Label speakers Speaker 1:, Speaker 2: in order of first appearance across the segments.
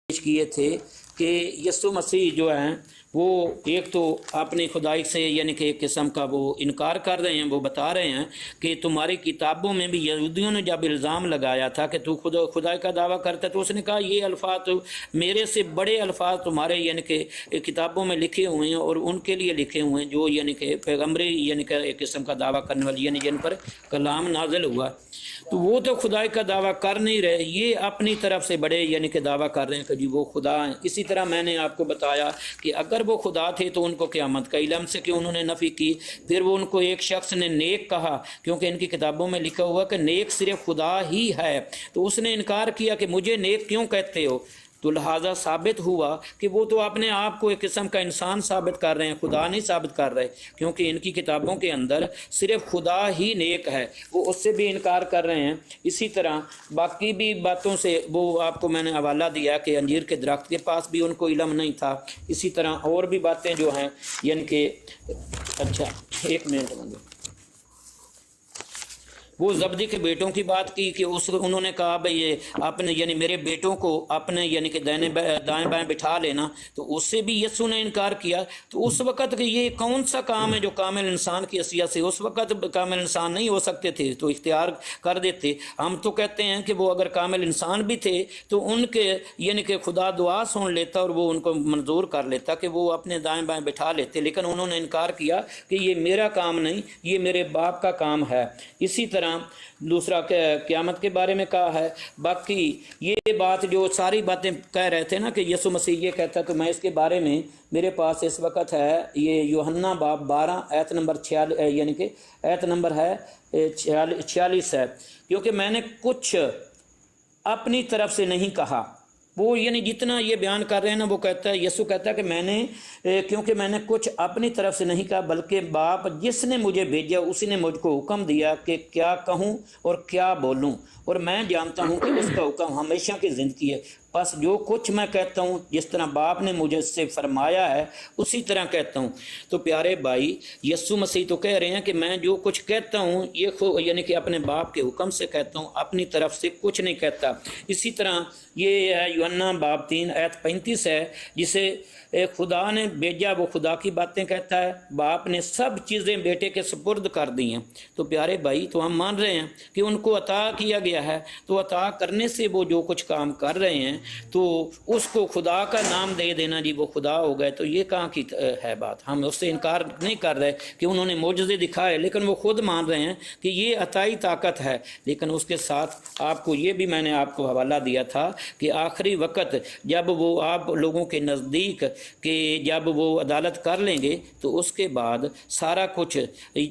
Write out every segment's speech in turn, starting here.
Speaker 1: پیش کیے تھے کہ یسوع مسیح جو ہیں وہ ایک تو اپنی خدائی سے یعنی کہ ایک قسم کا وہ انکار کر رہے ہیں، وہ بتا رہے ہیں کہ تمہاری کتابوں میں بھی یہودیوں نے جب الزام لگایا تھا کہ تو خدائی کا دعویٰ کرتا ہے، تو اس نے کہا یہ الفاظ تو میرے سے بڑے الفاظ تمہارے یعنی کہ کتابوں میں لکھے ہوئے ہیں اور ان کے لیے لکھے ہوئے ہیں جو یعنی کہ پیغمبری یعنی کہ ایک قسم کا دعویٰ کرنے والی یعنی جن پر کلام نازل ہوا، تو وہ تو خدائی کا دعویٰ کر نہیں رہے، یہ اپنی طرف سے بڑے یعنی کہ دعویٰ کر رہے ہیں کہ جی وہ خدا ہیں۔ اسی طرح میں نے آپ کو بتایا کہ اگر وہ خدا تھے تو ان کو قیامت کا علم سے کیوں انہوں نے نفی کی؟ پھر وہ ان کو ایک شخص نے نیک کہا، کیونکہ ان کی کتابوں میں لکھا ہوا کہ نیک صرف خدا ہی ہے، تو اس نے انکار کیا کہ مجھے نیک کیوں کہتے ہو؟ تو لہٰذا ثابت ہوا کہ وہ تو اپنے آپ کو ایک قسم کا انسان ثابت کر رہے ہیں، خدا نہیں ثابت کر رہے، کیونکہ ان کی کتابوں کے اندر صرف خدا ہی نیک ہے، وہ اس سے بھی انکار کر رہے ہیں۔ اسی طرح باقی بھی باتوں سے وہ آپ کو میں نے حوالہ دیا کہ انجیر کے درخت کے پاس بھی ان کو علم نہیں تھا، اسی طرح اور بھی باتیں جو ہیں یعنی کہ اچھا ایک منٹ منگو، وہ زبدی کے بیٹوں کی بات کی کہ انہوں نے کہا بھئی یہ اپنے یعنی میرے بیٹوں کو اپنے یعنی کہ دائیں بائیں بٹھا لینا، تو اس سے بھی یسوع نے انکار کیا۔ تو اس وقت کہ یہ کون سا کام ہے جو کامل انسان کی حیثیت سے اس وقت کامل انسان نہیں ہو سکتے تھے تو اختیار کر دیتے۔ ہم تو کہتے ہیں کہ وہ اگر کامل انسان بھی تھے تو ان کے یعنی کہ خدا دعا سن لیتا اور وہ ان کو منظور کر لیتا کہ وہ اپنے دائیں بائیں بٹھا لیتے، لیکن انہوں نے انکار کیا کہ یہ میرا کام نہیں، یہ میرے باپ کا کام ہے۔ اسی طرح دوسرا قیامت کے بارے میں کہا ہے۔ باقی یہ بات جو ساری باتیں کہہ رہے تھے نا کہ یسوع مسیح یہ کہتا ہے، تو میں اس کے بارے میں میرے پاس اس وقت ہے یہ یوحنا باب 12 آیت نمبر 46 یعنی کہ آیت نمبر ہے 46 ہے، کیونکہ میں نے کچھ اپنی طرف سے نہیں کہا۔ وہ یعنی جتنا یہ بیان کر رہے ہیں نا، وہ کہتا ہے یسوع کہتا ہے کہ میں نے کیونکہ میں نے کچھ اپنی طرف سے نہیں کہا، بلکہ باپ جس نے مجھے بھیجا اسی نے مجھ کو حکم دیا کہ کیا کہوں اور کیا بولوں، اور میں جانتا ہوں کہ اس کا حکم ہمیشہ کی زندگی ہے، بس جو کچھ میں کہتا ہوں جس طرح باپ نے مجھے سے فرمایا ہے اسی طرح کہتا ہوں۔ تو پیارے بھائی، یسوع مسیح تو کہہ رہے ہیں کہ میں جو کچھ کہتا ہوں یہ یعنی کہ اپنے باپ کے حکم سے کہتا ہوں، اپنی طرف سے کچھ نہیں کہتا۔ اسی طرح یہ ہے یوحنا باب 3 آیت 35 ہے، جسے خدا نے بھیجا وہ خدا کی باتیں کہتا ہے، باپ نے سب چیزیں بیٹے کے سپرد کر دی ہیں۔ تو پیارے بھائی، تو ہم مان رہے ہیں کہ ان کو عطا کیا گیا ہے، تو عطا کرنے سے وہ جو کچھ کام کر رہے ہیں تو اس کو خدا کا نام دے دینا جی وہ خدا ہو گئے، تو یہ کہاں کی ہے بات؟ ہم اس سے انکار نہیں کر رہے کہ انہوں نے معجزے دکھائے، لیکن وہ خود مان رہے ہیں کہ یہ عطائی طاقت ہے۔ لیکن اس کے ساتھ آپ کو یہ بھی میں نے آپ کو حوالہ دیا تھا کہ آخری وقت جب وہ آپ لوگوں کے نزدیک کہ جب وہ عدالت کر لیں گے تو اس کے بعد سارا کچھ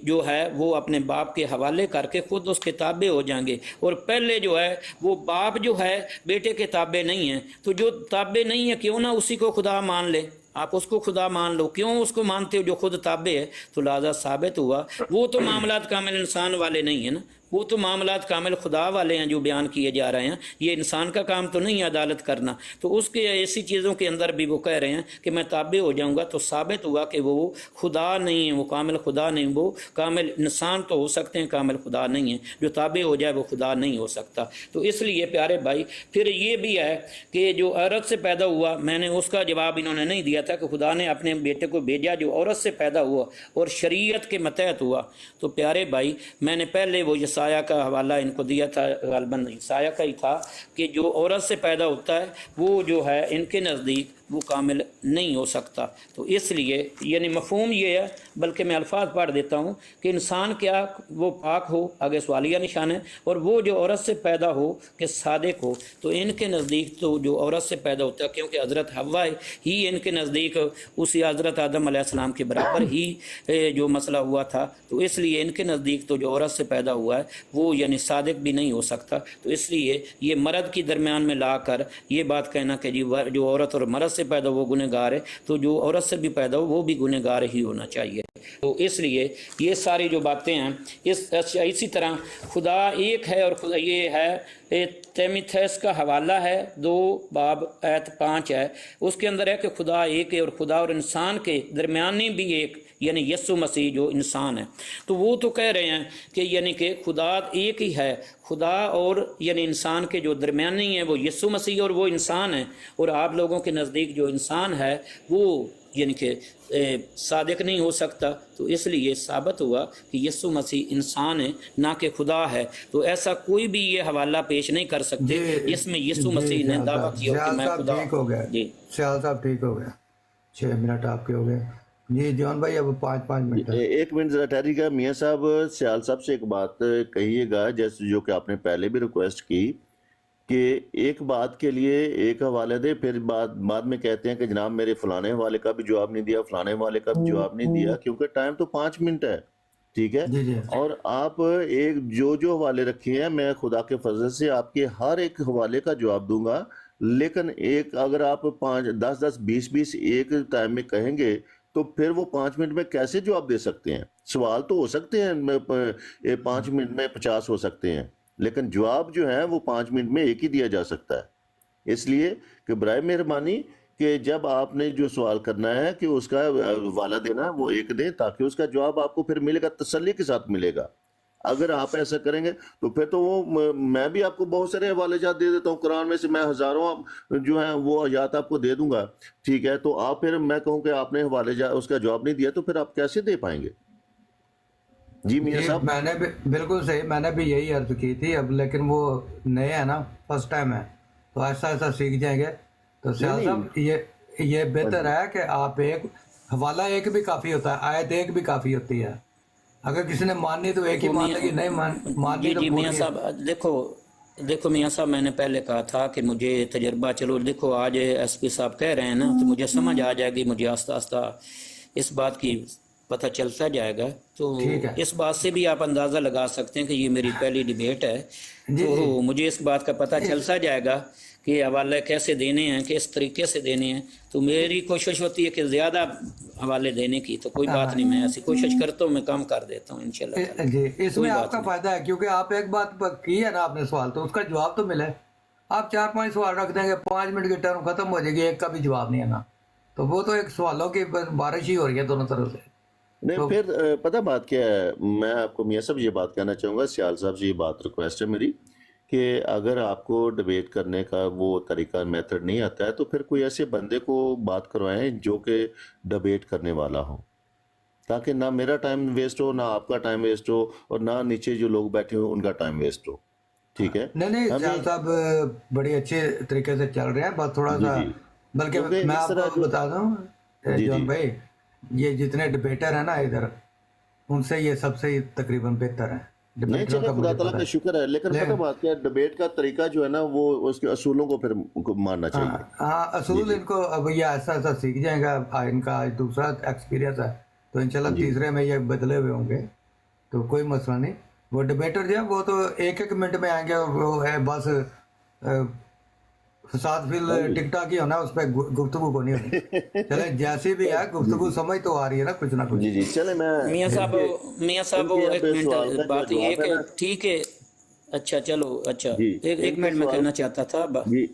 Speaker 1: جو ہے وہ اپنے باپ کے حوالے کر کے خود اس کے تابع ہو جائیں گے، اور پہلے جو ہے وہ باپ جو ہے بیٹے کے تابع نہیں ہیں، تو جو تابع نہیں ہے کیوں نہ اسی کو خدا مان لے، آپ اس کو خدا مان لو، کیوں اس کو مانتے ہو جو خود تابع ہے؟ تو لہذا ثابت ہوا وہ تو معاملات کامل انسان والے نہیں ہیں نا، وہ تو معاملات کامل خدا والے ہیں جو بیان کیے جا رہے ہیں، یہ انسان کا کام تو نہیں ہے عدالت کرنا۔ تو اس کے ایسی چیزوں کے اندر بھی وہ کہہ رہے ہیں کہ میں تابع ہو جاؤں گا، تو ثابت ہوا کہ وہ خدا نہیں ہے، وہ کامل خدا نہیں، وہ کامل انسان تو ہو سکتے ہیں، کامل خدا نہیں ہے، جو تابع ہو جائے وہ خدا نہیں ہو سکتا۔ تو اس لیے پیارے بھائی پھر یہ بھی ہے کہ جو عورت سے پیدا ہوا، میں نے اس کا جواب انہوں نے نہیں دیا تھا کہ خدا نے اپنے بیٹے کو بھیجا جو عورت سے پیدا ہوا اور شریعت کے متحد ہوا۔ تو پیارے بھائی میں نے پہلے وہ عیسیٰ کا حوالہ ان کو دیا تھا، غالباً عیسیٰ کا ہی تھا، کہ جو عورت سے پیدا ہوتا ہے وہ جو ہے ان کے نزدیک وہ کامل نہیں ہو سکتا۔ تو اس لیے یعنی مفہوم یہ ہے، بلکہ میں الفاظ پڑھ دیتا ہوں کہ انسان کیا وہ پاک ہو، آگے سوالیہ نشان ہے، اور وہ جو عورت سے پیدا ہو کہ صادق ہو، تو ان کے نزدیک تو جو عورت سے پیدا ہوتا ہے، کیونکہ حضرت حوا ہی ان کے نزدیک اسی حضرت آدم علیہ السلام کے برابر ہی جو مسئلہ ہوا تھا، تو اس لیے ان کے نزدیک تو جو عورت سے پیدا ہوا ہے وہ یعنی صادق بھی نہیں ہو سکتا۔ تو اس لیے یہ مرد کی درمیان میں لا کر یہ بات کہنا کہ جی جو عورت اور مرد سے پیدا وہ گنہگار ہے، تو جو عورت سے بھی پیدا ہو وہ بھی گنہگار ہی ہونا چاہیے۔ تو اس لیے یہ ساری جو باتیں ہیں اسی طرح خدا ایک ہے، اور خدا یہ ہے تیمیتھیس کا حوالہ ہے 2 باب آیت 5 ہے، اس کے اندر ہے کہ خدا ایک ہے اور خدا اور انسان کے درمیانی بھی ایک یعنی یسوع مسیح جو انسان ہے۔ تو وہ تو کہہ رہے ہیں کہ یعنی کہ خدا ایک ہی ہے، خدا اور یعنی انسان کے جو درمیانی ہیں وہ یسوع مسیح اور وہ انسان ہیں، اور آپ لوگوں کے نزدیک جو انسان ہے وہ یعنی کہ صادق نہیں ہو سکتا، تو اس لیے ثابت ہوا کہ یسوع مسیح انسان ہے نہ کہ خدا ہے۔ تو ایسا کوئی بھی یہ حوالہ پیش نہیں کر سکتے اس میں یسوع مسیح نے دعویٰ کیا کہ میں خدا
Speaker 2: ٹھیک ہو گیا
Speaker 1: جی
Speaker 2: سیال صاحب ٹھیک ہو گیا 6 منٹ آپ کے ہو گئے جی جون بھائی اب 5 منٹ ہے۔
Speaker 3: ایک منٹ ذرا ٹھہریے گا میاں صاحب، سیال صاحب سے ایک بات کہیے گا جیسے جو کہ آپ نے پہلے بھی ریکویسٹ کی کہ ایک بات کے لیے ایک حوالے دے، پھر بعد میں کہتے ہیں کہ جناب میرے فلانے حوالے کا بھی جواب نہیں دیا، فلانے حوالے کا بھی جواب نہیں دیا، کیونکہ ٹائم تو 5 منٹ ہے، ٹھیک ہے؟
Speaker 2: جی جی
Speaker 3: اور آپ ایک جو حوالے رکھے ہیں میں خدا کے فضل سے آپ کے ہر ایک حوالے کا جواب دوں گا، لیکن ایک اگر آپ 10 20 ایک ٹائم میں کہیں گے تو پھر وہ 5 منٹ میں کیسے جواب دے سکتے ہیں؟ سوال تو ہو سکتے ہیں 5 منٹ میں 50 ہو سکتے ہیں، لیکن جواب جو ہے وہ 5 منٹ میں ایک ہی دیا جا سکتا ہے۔ اس لیے کہ برائے مہربانی کہ جب آپ نے جو سوال کرنا ہے کہ اس کا حوالہ دینا وہ ایک دیں تاکہ اس کا جواب آپ کو پھر ملے گا، تسلی کے ساتھ ملے گا۔ اگر آپ ایسا کریں گے تو پھر تو وہ میں بھی آپ کو بہت سارے حوالے جات دے دیتا ہوں، قرآن میں سے میں ہزاروں جو ہیں وہ آیات آپ کو دے دوں گا، ٹھیک ہے؟ تو آپ پھر میں کہوں کہ آپ نے حوالے اس کا جواب نہیں دیا تو پھر آپ کیسے دے پائیں گے؟ جی میاں صاحب
Speaker 2: میں نے بھی بالکل صحیح، میں نے بھی یہی عرض کی تھی اب، لیکن وہ نئے ہیں نا، فرسٹ ٹائم ہے تو ایسا ایسا سیکھ جائیں گے تو سیال صاحب یہ بہتر ہے کہ آپ ایک حوالہ ایک بھی کافی ہوتا ہے، آیت ایک بھی کافی ہوتی ہے، اگر کسی نے ماننی تو ایک ہی مان لے گی، نہیں ماننی
Speaker 1: جی
Speaker 2: تو
Speaker 1: جی
Speaker 2: بھول
Speaker 1: میاں
Speaker 2: گئی۔
Speaker 1: صاحب دیکھو میاں صاحب، میں نے پہلے کہا تھا کہ مجھے تجربہ، چلو دیکھو آج ایس پی صاحب کہہ رہے ہیں نا تو مجھے سمجھ آ جائے گی، مجھے آہستہ آہستہ اس بات کی پتہ چلتا جائے گا، تو
Speaker 2: ٹھیک ہے
Speaker 1: اس بات سے بھی آپ اندازہ لگا سکتے ہیں کہ یہ میری پہلی ڈیبیٹ ہے،
Speaker 2: جی
Speaker 1: تو
Speaker 2: جی
Speaker 1: مجھے اس بات کا پتہ چلتا جائے گا کہ حوالے کیسے دینے ہیں، کس طریقے سے دینے ہیں، تو میری کوشش ہوتی ہے کہ زیادہ حوالے دینے کی، تو کوئی بات نہیں، میں ایسی کوشش کرتا ہوں، میں کم کر دیتا ہوں انشاءاللہ تعالی،
Speaker 2: جی اس
Speaker 1: کوئی
Speaker 2: میں آپ
Speaker 1: بات
Speaker 2: کا
Speaker 1: نہیں۔
Speaker 2: فائدہ ہے کیونکہ آپ ایک بات پر کی ہے نا آپ نے سوال، تو اس کا جواب تو ملے۔ آپ 4 5 سوال رکھ دیں گے، 5 منٹ کی ٹرم ختم ہو جائے گی، ایک کا بھی جواب نہیں ہے نا، تو وہ تو ایک سوالوں کی بارش ہی ہو رہی ہے دونوں طرف سے۔
Speaker 3: نہیں،
Speaker 2: تو
Speaker 3: پھر پتہ بات کیا ہے، میں آپ کو میاں صاحب یہ بات کہنا چاہوں گا، سیال صاحب سے یہ بات ریکویسٹ ہے میری کہ اگر آپ کو ڈیبیٹ کرنے کا وہ طریقہ میتھڈ نہیں آتا ہے تو پھر کوئی ایسے بندے کو بات کروائیں جو کہ ڈیبیٹ کرنے والا ہو، تاکہ نہ میرا ٹائم ویسٹ ہو، نہ آپ کا ٹائم ویسٹ ہو، اور نہ نیچے جو لوگ بیٹھے ہو ان کا ٹائم ویسٹ ہو، ٹھیک ہے؟
Speaker 2: نہیں نہیں
Speaker 3: ہمیں
Speaker 2: سیال صاحب بڑی اچھے طریقے سے چل رہے ہیں، بس تھوڑا
Speaker 3: جی
Speaker 2: سا،
Speaker 3: جی
Speaker 2: بلکہ
Speaker 3: کیونکہ
Speaker 2: میں
Speaker 3: اس
Speaker 2: آپ
Speaker 3: طرح
Speaker 2: کو
Speaker 3: جو
Speaker 2: بتا دوں
Speaker 3: جی
Speaker 2: جون
Speaker 3: جی
Speaker 2: بھائی، یہ جتنے ڈبیٹر ہیں نا ادھر، ان سے یہ سب سے تقریباً بہتر ہیں
Speaker 3: نہیں،
Speaker 2: ڈبیٹروں
Speaker 3: چلے
Speaker 2: کا،
Speaker 3: خدا
Speaker 2: مجھے
Speaker 3: تعالیٰ
Speaker 2: پتہ
Speaker 3: کا
Speaker 2: ہے۔
Speaker 3: شکر ہے، لیکن پتہ
Speaker 2: لیکن
Speaker 3: بات کیا ہے، ڈیبیٹ کا طریقہ جو ہے نا وہ اس کے اصولوں کو پھر ماننا
Speaker 2: ہاں
Speaker 3: چاہیے۔
Speaker 2: ہاں
Speaker 3: جی
Speaker 2: اصول
Speaker 3: جی
Speaker 2: ان کو اب یہ ایسا ایسا سیکھ جائیں گا، ان کا دوسرا ایکسپیرینس ہے تو انشاءاللہ
Speaker 3: جی
Speaker 2: تیسرے میں یہ بدلے ہوئے ہوں گے، تو کوئی مسئلہ نہیں۔ وہ ڈبیٹر جو ہے وہ تو ایک ایک منٹ میں آئیں گے، اور وہ ہے بس فساد فی
Speaker 3: ہاں جی
Speaker 2: ٹک ٹاک ہی ہونا، اس پہ گفتگو کو نہیں ہونی۔ چلے جیسی بھی ہے
Speaker 3: جی
Speaker 2: گفتگو،
Speaker 3: جی
Speaker 2: سمجھ تو آ رہی ہے نا کچھ نہ کچھ۔
Speaker 3: جی جی چلے میں
Speaker 1: میاں
Speaker 2: جی
Speaker 1: صاحب
Speaker 3: ان کے اب
Speaker 1: ایک منٹ،
Speaker 3: سوال کا جو
Speaker 1: بات یہ ہے
Speaker 3: جواب ہے
Speaker 1: کہ
Speaker 3: نا،
Speaker 1: ٹھیک ہے، اچھا چلو، اچھا
Speaker 3: جی
Speaker 1: ایک
Speaker 3: ان کے
Speaker 1: منٹ میں
Speaker 3: سوال
Speaker 1: کہنا چاہتا تھا
Speaker 3: جی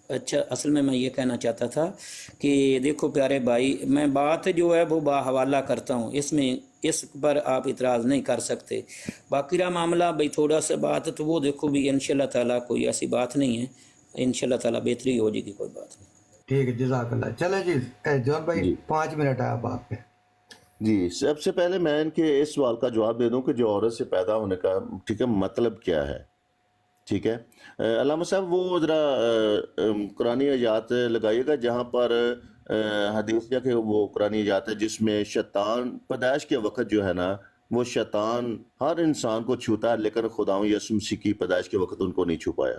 Speaker 1: اچھا اصل میں یہ کہنا چاہتا تھا کہ دیکھو پیارے بھائی، میں بات جو ہے وہ باحوالہ کرتا ہوں، اس میں اس پر آپ اعتراض نہیں کر سکتے، باقی رہا معاملہ بھائی تھوڑا سا بات، تو وہ دیکھو بھی انشاءاللہ تعالیٰ کوئی ایسی بات نہیں ہے، انشاءاللہ تعالیٰ بہتری ہو جائے گی، کوئی بات نہیں۔
Speaker 2: ٹھیک ہے، جزاک اللہ۔ چلے جی جون بھائی
Speaker 3: جی
Speaker 2: 5 منٹ ہے اب آپ کے۔
Speaker 3: جی سب سے پہلے میں ان کے اس سوال کا جواب دے دوں کہ جو عورت سے پیدا ہونے کا ٹھیک ہے مطلب کیا ہے، ٹھیک ہے؟ علامہ صاحب وہ ذرا قرآنی آیات لگائیے گا جہاں پر حدیث یا کہ وہ قرآنی آیات ہے جس میں شیطان پیدائش کے وقت جو ہے نا، وہ شیطان ہر انسان کو چھوتا ہے، لیکن خداوند یسوع مسیح کی پیدائش کے وقت ان کو نہیں چھو پایا۔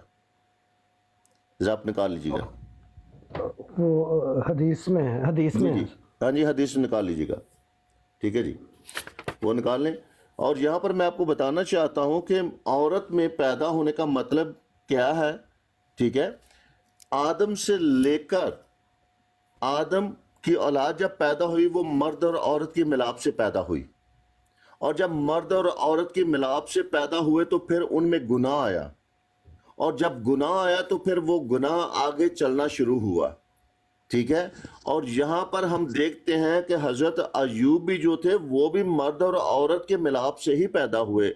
Speaker 3: ذرا آپ نکال لیجیے گا،
Speaker 2: وہ حدیث میں ہے، حدیث
Speaker 3: جی
Speaker 2: میں
Speaker 3: جی
Speaker 2: ہے۔
Speaker 3: ہاں جی حدیث نکال لیجیے گا، ٹھیک ہے جی، وہ نکال لیں۔ اور یہاں پر میں آپ کو بتانا چاہتا ہوں کہ عورت میں پیدا ہونے کا مطلب کیا ہے، ٹھیک ہے؟ آدم سے لے کر آدم کی اولاد جب پیدا ہوئی وہ مرد اور عورت کی ملاپ سے پیدا ہوئی، اور جب مرد اور عورت کی ملاپ سے پیدا ہوئے تو پھر ان میں گناہ آیا، اور جب گناہ آیا تو پھر وہ گناہ آگے چلنا شروع ہوا، ٹھیک ہے. اور یہاں پر ہم دیکھتے ہیں کہ حضرت ایوب بھی جو تھے وہ بھی مرد اور عورت کے ملاپ سے ہی پیدا ہوئے.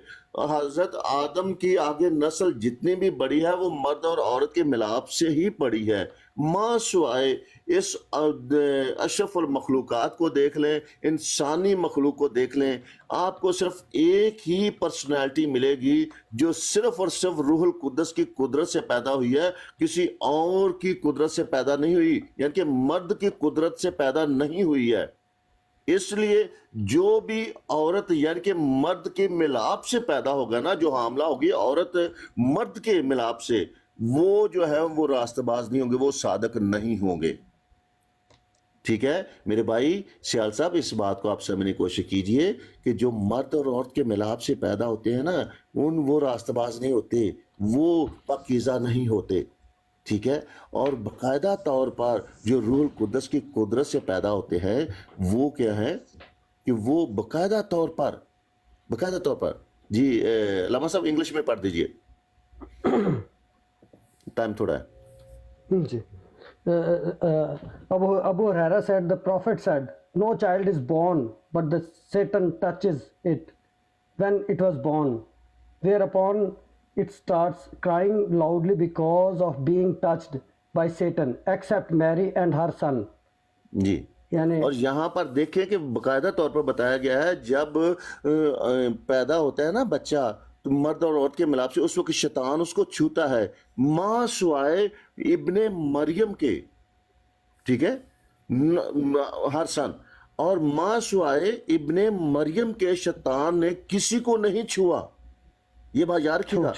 Speaker 3: حضرت آدم کی آگے نسل جتنی بھی بڑی ہے وہ مرد اور عورت کے ملاپ سے ہی پڑی ہے. ماں سوائے اس اشرف المخلوقات کو دیکھ لیں، انسانی مخلوق کو دیکھ لیں، آپ کو صرف ایک ہی پرسنالٹی ملے گی جو صرف اور صرف روح القدس کی قدرت سے پیدا ہوئی ہے، کسی اور کی قدرت سے پیدا نہیں ہوئی، یعنی کہ مرد کی قدرت سے پیدا نہیں ہوئی ہے. اس لیے جو بھی عورت یعنی کہ مرد کے ملاپ سے پیدا ہوگا نا، جو حاملہ ہوگی عورت مرد کے ملاپ سے، وہ جو ہے وہ راست باز نہیں ہوں گے، وہ صادق نہیں ہوں گے. ٹھیک ہے میرے بھائی سیال صاحب، اس بات کو آپ سمجھنے کی کوشش کیجئے کہ جو مرد اور عورت کے ملاپ سے پیدا ہوتے ہیں نا، وہ راست باز نہیں ہوتے، وہ پاکیزہ نہیں ہوتے. ٹھیک ہے. اور باقاعدہ طور پر جو روح القدس کی قدرت سے پیدا ہوتے ہیں وہ کیا ہے کہ وہ باقاعدہ طور پر جی علامہ صاحب انگلش میں پڑھ دیجئے، ٹائم تھوڑا ہے.
Speaker 4: جی Abu Huraira said, the Prophet said, no child is born, but the Satan touches it when it was born, whereupon it starts crying loudly because of being touched by Satan, except Mary and her son.
Speaker 3: جی.
Speaker 4: یعنی
Speaker 3: اور یہاں پر دیکھیں کہ باقاعدہ طور پر بتایا گیا ہے جب پیدا ہوتا ہے نا بچہ مرد اور عورت کے ملاپ سے، اس وقت شیطان اس کو چھوتا ہے، ماں سوائے ابن مریم کے. ٹھیک ہے، ہر سن، اور ماں سوائے ابن مریم کے شیطان نے کسی کو نہیں چھوا. یہ بات یاد رکھیے گا،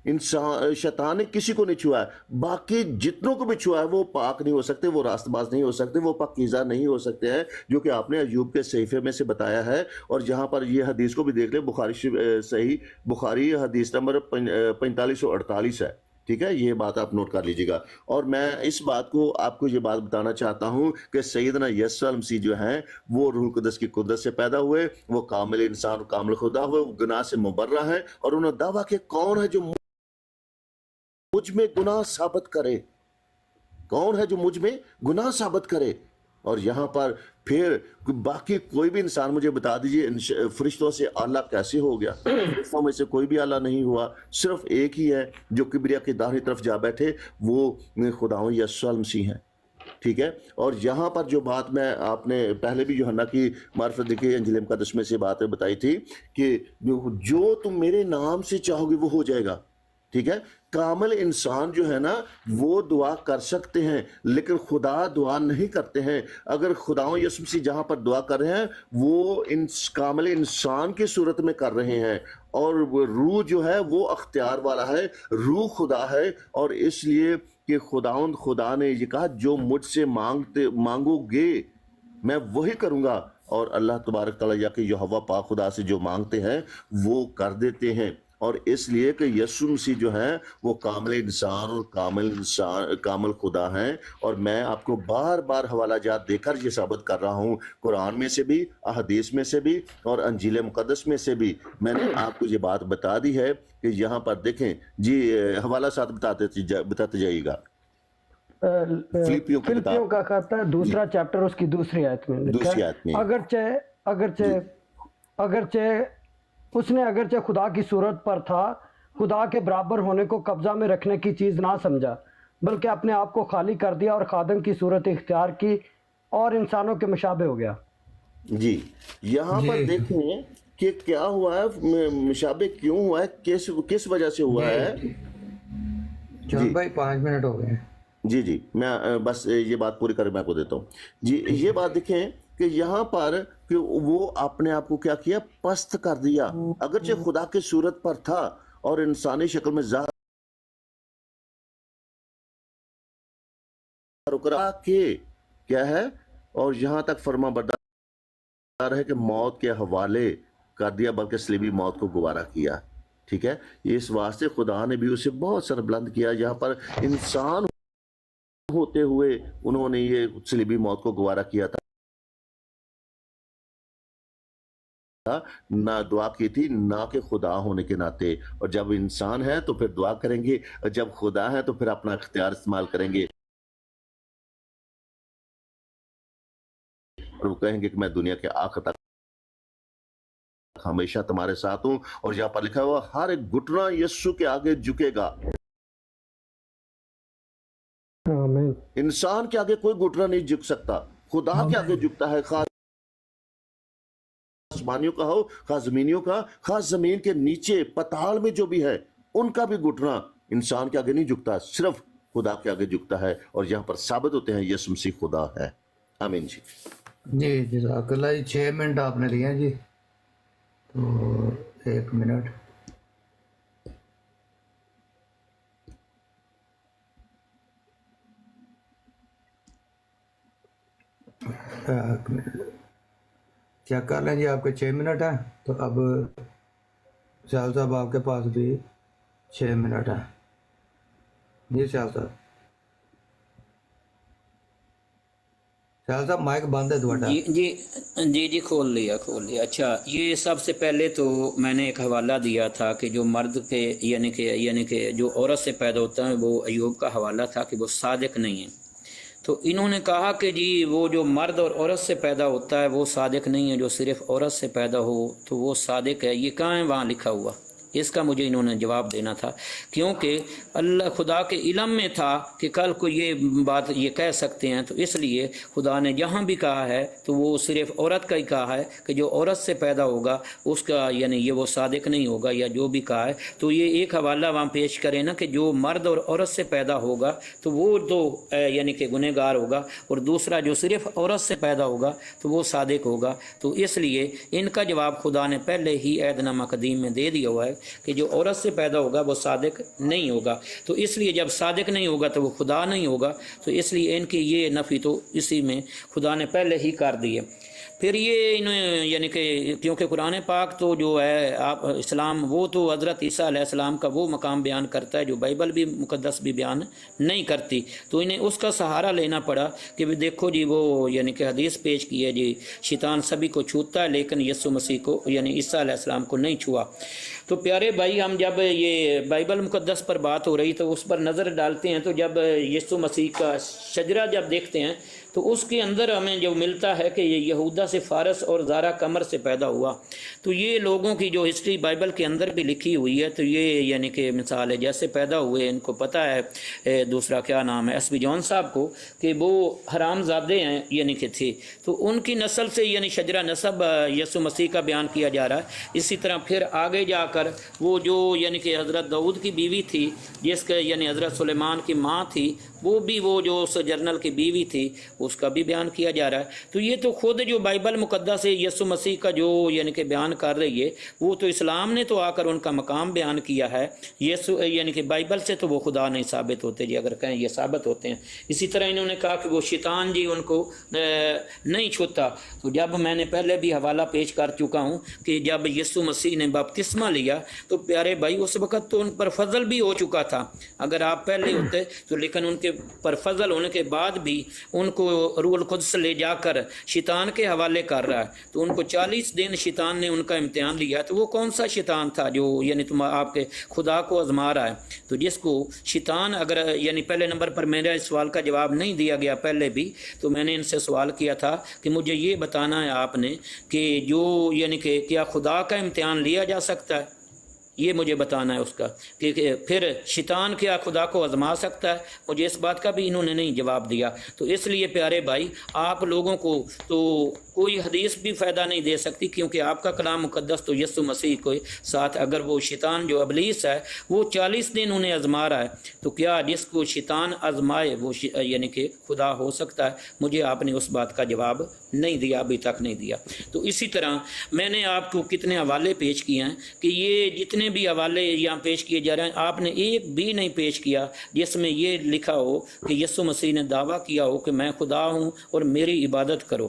Speaker 3: انسان شیطان نے کسی کو نہیں چھوا ہے. باقی جتنوں کو بھی چھوا ہے وہ پاک نہیں ہو سکتے، وہ راست باز نہیں ہو سکتے، وہ پاکیزہ نہیں ہو سکتے ہیں، جو کہ آپ نے ایوب کے صحیفے میں سے بتایا ہے. اور جہاں پر یہ حدیث کو بھی دیکھ لیں، صحیح بخاری حدیث نمبر 4548 ہے. ٹھیک ہے، یہ بات آپ نوٹ کر لیجئے گا. اور میں اس بات کو آپ کو یہ بات بتانا چاہتا ہوں کہ سیدنا یسوع علیہ المسیح جو ہیں وہ روح القدس کی قدرت سے پیدا ہوئے، وہ کامل انسان اور کامل خدا ہوئے، وہ گناہ سے مبرہ ہیں. اور انہوں نے دعویٰ کہ کون ہے جو مجھ میں گناہ ثابت کرے، کون ہے جو مجھ میں گناہ ثابت کرے. اور یہاں پر پھر باقی کوئی بھی انسان مجھے بتا دیجئے فرشتوں سے اعلیٰ کیسے ہو گیا؟ فرشتوں میں سے کوئی بھی اعلیٰ نہیں ہوا، صرف ایک ہی ہے جو کبریا کی داہنی طرف جا بیٹھے، وہ خداوند یسوع علیہ المسیح ہیں. ٹھیک ہے. اور یہاں پر جو بات میں آپ نے پہلے بھی یوحنا کی معرفت دیکھی انجیل مقدس میں سے باتیں بتائی تھی کہ جو تم میرے نام سے چاہو گے وہ ہو جائے گا. ٹھیک ہے. کامل انسان جو ہے نا وہ دعا کر سکتے ہیں لیکن خدا دعا نہیں کرتے ہیں. اگر خداوند یسوع مسیح جہاں پر دعا کر رہے ہیں وہ کامل انسان کی صورت میں کر رہے ہیں، اور روح جو ہے وہ اختیار والا ہے، روح خدا ہے. اور اس لیے کہ خدا نے یہ کہا جو مجھ سے مانگو گے میں وہی کروں گا. اور اللہ تبارک تعالیٰ یا کہ یہوہ پاک خدا سے جو مانگتے ہیں وہ کر دیتے ہیں. اور اس لیے کہ یسوع مسیح جو ہیں وہ کامل انسان اور کامل خدا ہیں. اور میں آپ کو بار بار حوالہ جات دے کر یہ ثابت کر رہا ہوں، قرآن میں سے بھی، احادیث میں سے بھی، اور انجیل مقدس میں سے بھی میں نے آپ کو یہ بات بتا دی ہے کہ یہاں پر دیکھیں. جی حوالہ ساتھ بتاتے جائیے گا.
Speaker 4: فلپیوں کا کہتا ہے دوسرا چیپٹر اس کی دوسری آیت میں، اگرچہ خدا کی صورت پر تھا، خدا کے برابر ہونے کو قبضہ میں رکھنے کی چیز نہ سمجھا، بلکہ اپنے آپ کو خالی کر دیا اور خادم کی صورت اختیار کی اور انسانوں کے مشابہ ہو گیا.
Speaker 3: جی یہاں پر دیکھیں کہ کیا ہوا ہے، مشابہ کیوں ہوا ہے، کس وجہ سے ہوا ہے.
Speaker 2: جان بھائی 5 منٹ ہو گئے.
Speaker 3: جی میں بس یہ بات پوری کر میں آپ کو دیتا ہوں. جی یہ بات دیکھیں کہ یہاں پر کہ وہ اپنے آپ کو کیا کیا، پست کر دیا. اگرچہ خدا کی صورت پر تھا اور انسانی شکل میں ظاہر کہ کیا ہے، اور یہاں تک فرما بردار ہے کہ موت کے حوالے کر دیا، بلکہ صلیبی موت کو گوارا کیا. ٹھیک ہے. اس واسطے خدا نے بھی اسے بہت سر بلند کیا. یہاں پر انسان ہوتے ہوئے انہوں نے یہ صلیبی موت کو گوارا کیا تھا. نہ دعا کی تھی نہ کہ خدا ہونے کے ناطے. اور جب انسان ہے تو پھر دعا کریں گے، اور جب خدا ہے تو پھر اپنا اختیار استعمال کریں گے، اور وہ کہیں گے کہ میں دنیا کے آخر تک ہمیشہ تمہارے ساتھ ہوں. اور یہاں پر لکھا ہوا ہر ایک گھٹنا یسوع کے آگے جھکے گا.
Speaker 4: آمین.
Speaker 3: انسان کے آگے کوئی گھٹنا نہیں جھک سکتا، خدا کے آگے جھکتا ہے، خواہ آسمانیوں کا ہو خواہ زمینیوں کا، خواہ زمین کے نیچے پتال میں جو بھی ہے ان کا بھی گھٹنا انسان کے آگے نہیں جھکتا، صرف خدا کے آگے جھکتا ہے. اور یہاں پر ثابت ہوتے ہیں یسوع مسیح خدا ہے. آمین جی.
Speaker 2: جی جزاک اللہ جی. 6 منٹ آپ نے لیے ہیں جی، تو 1 منٹ. چیک کر لیں جی، آپ کے 6 منٹ ہیں. تو اب سیال صاحب آپ کے پاس بھی 6 منٹ ہیں. جی سیال صاحب، سیال صاحب مائک بند ہے دوڑا.
Speaker 1: جی کھول لیا. اچھا، یہ سب سے پہلے تو میں نے ایک حوالہ دیا تھا کہ جو مرد کے یعنی کہ جو عورت سے پیدا ہوتا ہے وہ ایوب کا حوالہ تھا کہ وہ صادق نہیں ہے. تو انہوں نے کہا کہ جی وہ جو مرد اور عورت سے پیدا ہوتا ہے وہ صادق نہیں ہے، جو صرف عورت سے پیدا ہو تو وہ صادق ہے. یہ کہاں ہے وہاں لکھا ہوا؟ اس کا مجھے انہوں نے جواب دینا تھا، کیونکہ اللہ خدا کے علم میں تھا کہ کل کو یہ بات یہ کہہ سکتے ہیں، تو اس لیے خدا نے جہاں بھی کہا ہے تو وہ صرف عورت کا ہی کہا ہے کہ جو عورت سے پیدا ہوگا اس کا یعنی یہ وہ صادق نہیں ہوگا، یا جو بھی کہا ہے. تو یہ ایک حوالہ وہاں پیش کرے نا کہ جو مرد اور عورت سے پیدا ہوگا تو وہ تو یعنی کہ گنہگار ہوگا، اور دوسرا جو صرف عورت سے پیدا ہوگا تو وہ صادق ہوگا. تو اس لیے ان کا جواب خدا نے پہلے ہی عہد نامہ قدیم میں دے دیا ہوا ہے کہ جو عورت سے پیدا ہوگا وہ صادق نہیں ہوگا. تو اس لیے جب صادق نہیں ہوگا تو وہ خدا نہیں ہوگا. تو اس لیے ان کی یہ نفی تو اسی میں خدا نے پہلے ہی کر دی ہے. پھر یہ انہیں یعنی کہ کیونکہ قرآن پاک تو جو ہے آپ اسلام وہ تو حضرت عیسیٰ علیہ السلام کا وہ مقام بیان کرتا ہے جو بائبل بھی مقدس بھی بیان نہیں کرتی، تو انہیں اس کا سہارا لینا پڑا کہ دیکھو جی وہ یعنی کہ حدیث پیش کی ہے جی شیطان سبھی کو چھوتا ہے لیکن یسوع مسیح کو یعنی عیسیٰ علیہ السلام کو نہیں چھوا. تو پیارے بھائی، ہم جب یہ بائبل مقدس پر بات ہو رہی تو اس پر نظر ڈالتے ہیں، تو جب یسوع مسیح کا شجرہ جب دیکھتے ہیں تو اس کے اندر ہمیں جو ملتا ہے کہ یہ یہودا سے فارس اور زارا قمر سے پیدا ہوا. تو یہ لوگوں کی جو ہسٹری بائبل کے اندر بھی لکھی ہوئی ہے، تو یہ یعنی کہ مثال ہے جیسے پیدا ہوئے ان کو پتہ ہے دوسرا کیا نام ہے ایس بی جون صاحب کو کہ وہ حرام زادے ہیں یعنی کہ تھے، تو ان کی نسل سے یعنی شجرہ نسب یسوع مسیح کا بیان کیا جا رہا ہے. اسی طرح پھر آگے جا کر وہ جو یعنی کہ حضرت داؤد کی بیوی تھی جس کے یعنی حضرت سلیمان کی ماں تھی، وہ بھی وہ جو اس جرنل کی بیوی تھی اس کا بھی بیان کیا جا رہا ہے. تو یہ تو خود جو بائبل مقدس ہے یسوع مسیح کا جو یعنی کہ بیان کر رہی ہے، وہ تو اسلام نے تو آ کر ان کا مقام بیان کیا ہے. یسوع یعنی کہ بائبل سے تو وہ خدا نہیں ثابت ہوتے جی، اگر کہیں یہ ثابت ہوتے ہیں. اسی طرح انہوں نے کہا کہ وہ شیطان جی ان کو نہیں چھوتا. تو جب میں نے پہلے بھی حوالہ پیش کر چکا ہوں کہ جب یسوع مسیح نے بپتسمہ لیا تو پیارے بھائی اس وقت تو ان پر فضل بھی ہو چکا تھا، اگر آپ پہلے ہوتے تو، لیکن ان کے پر فضل ہونے کے بعد بھی ان کو روح القدس لے جا کر شیطان کے حوالے کر رہا ہے. تو ان کو 40 دن شیطان نے ان کا امتحان لیا. تو وہ کون سا شیطان تھا جو یعنی تم آپ کے خدا کو آزما رہا ہے؟ تو جس کو شیطان اگر یعنی پہلے نمبر پر میرا اس سوال کا جواب نہیں دیا گیا پہلے بھی، تو میں نے ان سے سوال کیا تھا کہ مجھے یہ بتانا ہے آپ نے کہ جو یعنی کہ کیا خدا کا امتحان لیا جا سکتا ہے؟ یہ مجھے بتانا ہے اس کا کہ پھر شیطان کیا خدا کو آزما سکتا ہے؟ مجھے اس بات کا بھی انہوں نے نہیں جواب دیا. تو اس لیے پیارے بھائی آپ لوگوں کو تو کوئی حدیث بھی فائدہ نہیں دے سکتی، کیونکہ آپ کا کلام مقدس تو یسوع مسیح کے ساتھ اگر وہ شیطان جو ابلیس ہے وہ 40 دن انہیں آزما رہا ہے، تو کیا جس کو شیطان آزمائے وہ یعنی کہ خدا ہو سکتا ہے؟ مجھے آپ نے اس بات کا جواب نہیں دیا، ابھی تک نہیں دیا. تو اسی طرح میں نے آپ کو کتنے حوالے پیش کیے ہیں کہ یہ جتنے بھی حوالے یہاں پیش کیے جا رہے ہیں آپ نے ایک بھی نہیں پیش کیا جس میں یہ لکھا ہو کہ یسوع مسیح نے دعویٰ کیا ہو کہ میں خدا ہوں اور میری عبادت کرو.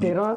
Speaker 4: 13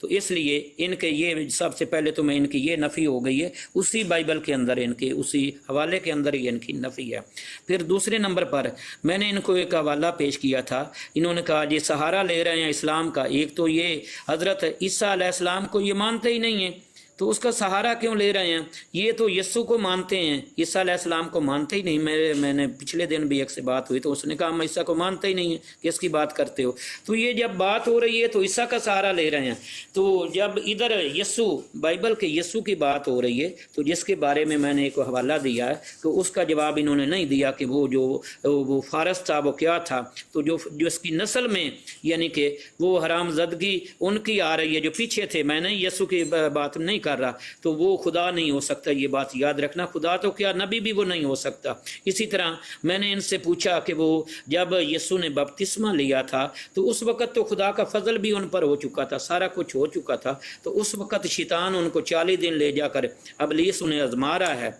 Speaker 1: تو اس لیے ان کے یہ سب سے پہلے تو میں ان کی یہ نفی ہو گئی ہے، اسی بائبل کے اندر ان کے اسی حوالے کے اندر ہی ان کی نفی ہے۔ پھر دوسرے نمبر پر میں نے ان کو ایک حوالہ پیش کیا تھا، انہوں نے کہا یہ سہارا لے رہے ہیں اسلام کا، ایک تو یہ حضرت عیسیٰ علیہ السلام کو یہ مانتے ہی نہیں ہیں تو اس کا سہارا کیوں لے رہے ہیں؟ یہ تو یسوع کو مانتے ہیں، عیسیٰ علیہ السلام کو مانتے ہی نہیں۔ میں نے پچھلے دن بھی ایک سے بات ہوئی تو اس نے کہا ہم عیسیٰ کو مانتے ہی نہیں ہیں، کس کی بات کرتے ہو؟ تو یہ جب بات ہو رہی ہے تو عیسیٰ کا سہارا لے رہے ہیں، تو جب ادھر یسوع بائبل کے یسوع کی بات ہو رہی ہے تو جس کے بارے میں نے ایک حوالہ دیا ہے تو اس کا جواب انہوں نے نہیں دیا کہ وہ فارس تھا وہ کیا تھا، تو جو اس کی نسل میں یعنی کہ وہ حرام زدگی ان کی آ رہی ہے جو پیچھے تھے، میں نے یسوع کی بات نہیں کر رہا، تو وہ خدا نہیں ہو سکتا، یہ بات یاد رکھنا، خدا تو کیا نبی بھی وہ نہیں ہو سکتا۔ اسی طرح میں نے ان سے پوچھا کہ وہ جب یسوع نے بپتسمہ لیا تھا تو اس وقت تو خدا کا فضل بھی ان پر ہو چکا تھا، سارا کچھ ہو چکا تھا، تو اس وقت شیطان ان کو 40 دن لے جا کر ابلیس انہیں آزما رہا ہے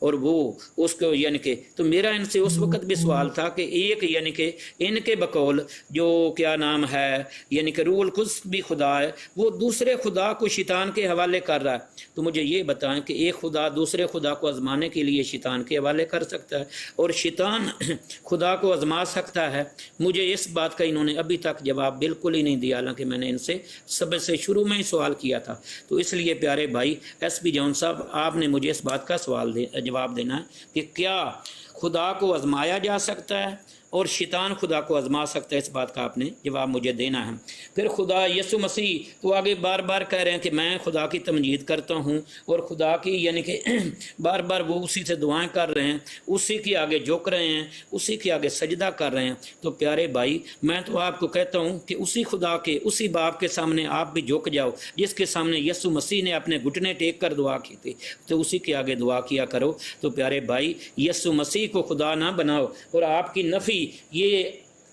Speaker 1: اور وہ اس کو یعنی کہ تو میرا ان سے اس وقت بھی سوال تھا کہ ایک یعنی کہ ان کے بقول جو کیا نام ہے یعنی کہ روح القدس بھی خدا ہے، وہ دوسرے خدا کو شیطان کے حوالے کر رہا ہے، تو مجھے یہ بتائیں کہ ایک خدا دوسرے خدا کو آزمانے کے لیے شیطان کے حوالے کر سکتا ہے اور شیطان خدا کو آزما سکتا ہے؟ مجھے اس بات کا انہوں نے ابھی تک جواب بالکل ہی نہیں دیا، حالانکہ میں نے ان سے سب سے شروع میں ہی سوال کیا تھا۔ تو اس لیے پیارے بھائی ایس پی جون صاحب، آپ نے مجھے اس بات کا جواب دینا ہے کہ کیا خدا کو آزمایا جا سکتا ہے اور شیطان خدا کو آزما سکتا ہے؟ اس بات کا آپ نے جواب مجھے دینا ہے۔ پھر خدا یسوع مسیح تو آگے بار بار کہہ رہے ہیں کہ میں خدا کی تمجید کرتا ہوں اور خدا کی یعنی کہ بار بار وہ اسی سے دعائیں کر رہے ہیں، اسی کے آگے جھک رہے ہیں، اسی کے آگے سجدہ کر رہے ہیں۔ تو پیارے بھائی میں تو آپ کو کہتا ہوں کہ اسی خدا کے اسی باپ کے سامنے آپ بھی جھک جاؤ جس کے سامنے یسوع مسیح نے اپنے گھٹنے ٹیک کر دعا کی تھی، تو اسی کے آگے دعا کیا کرو۔ تو پیارے بھائی یسوع مسیح کو خدا نہ بناؤ، اور آپ کی نفی یہ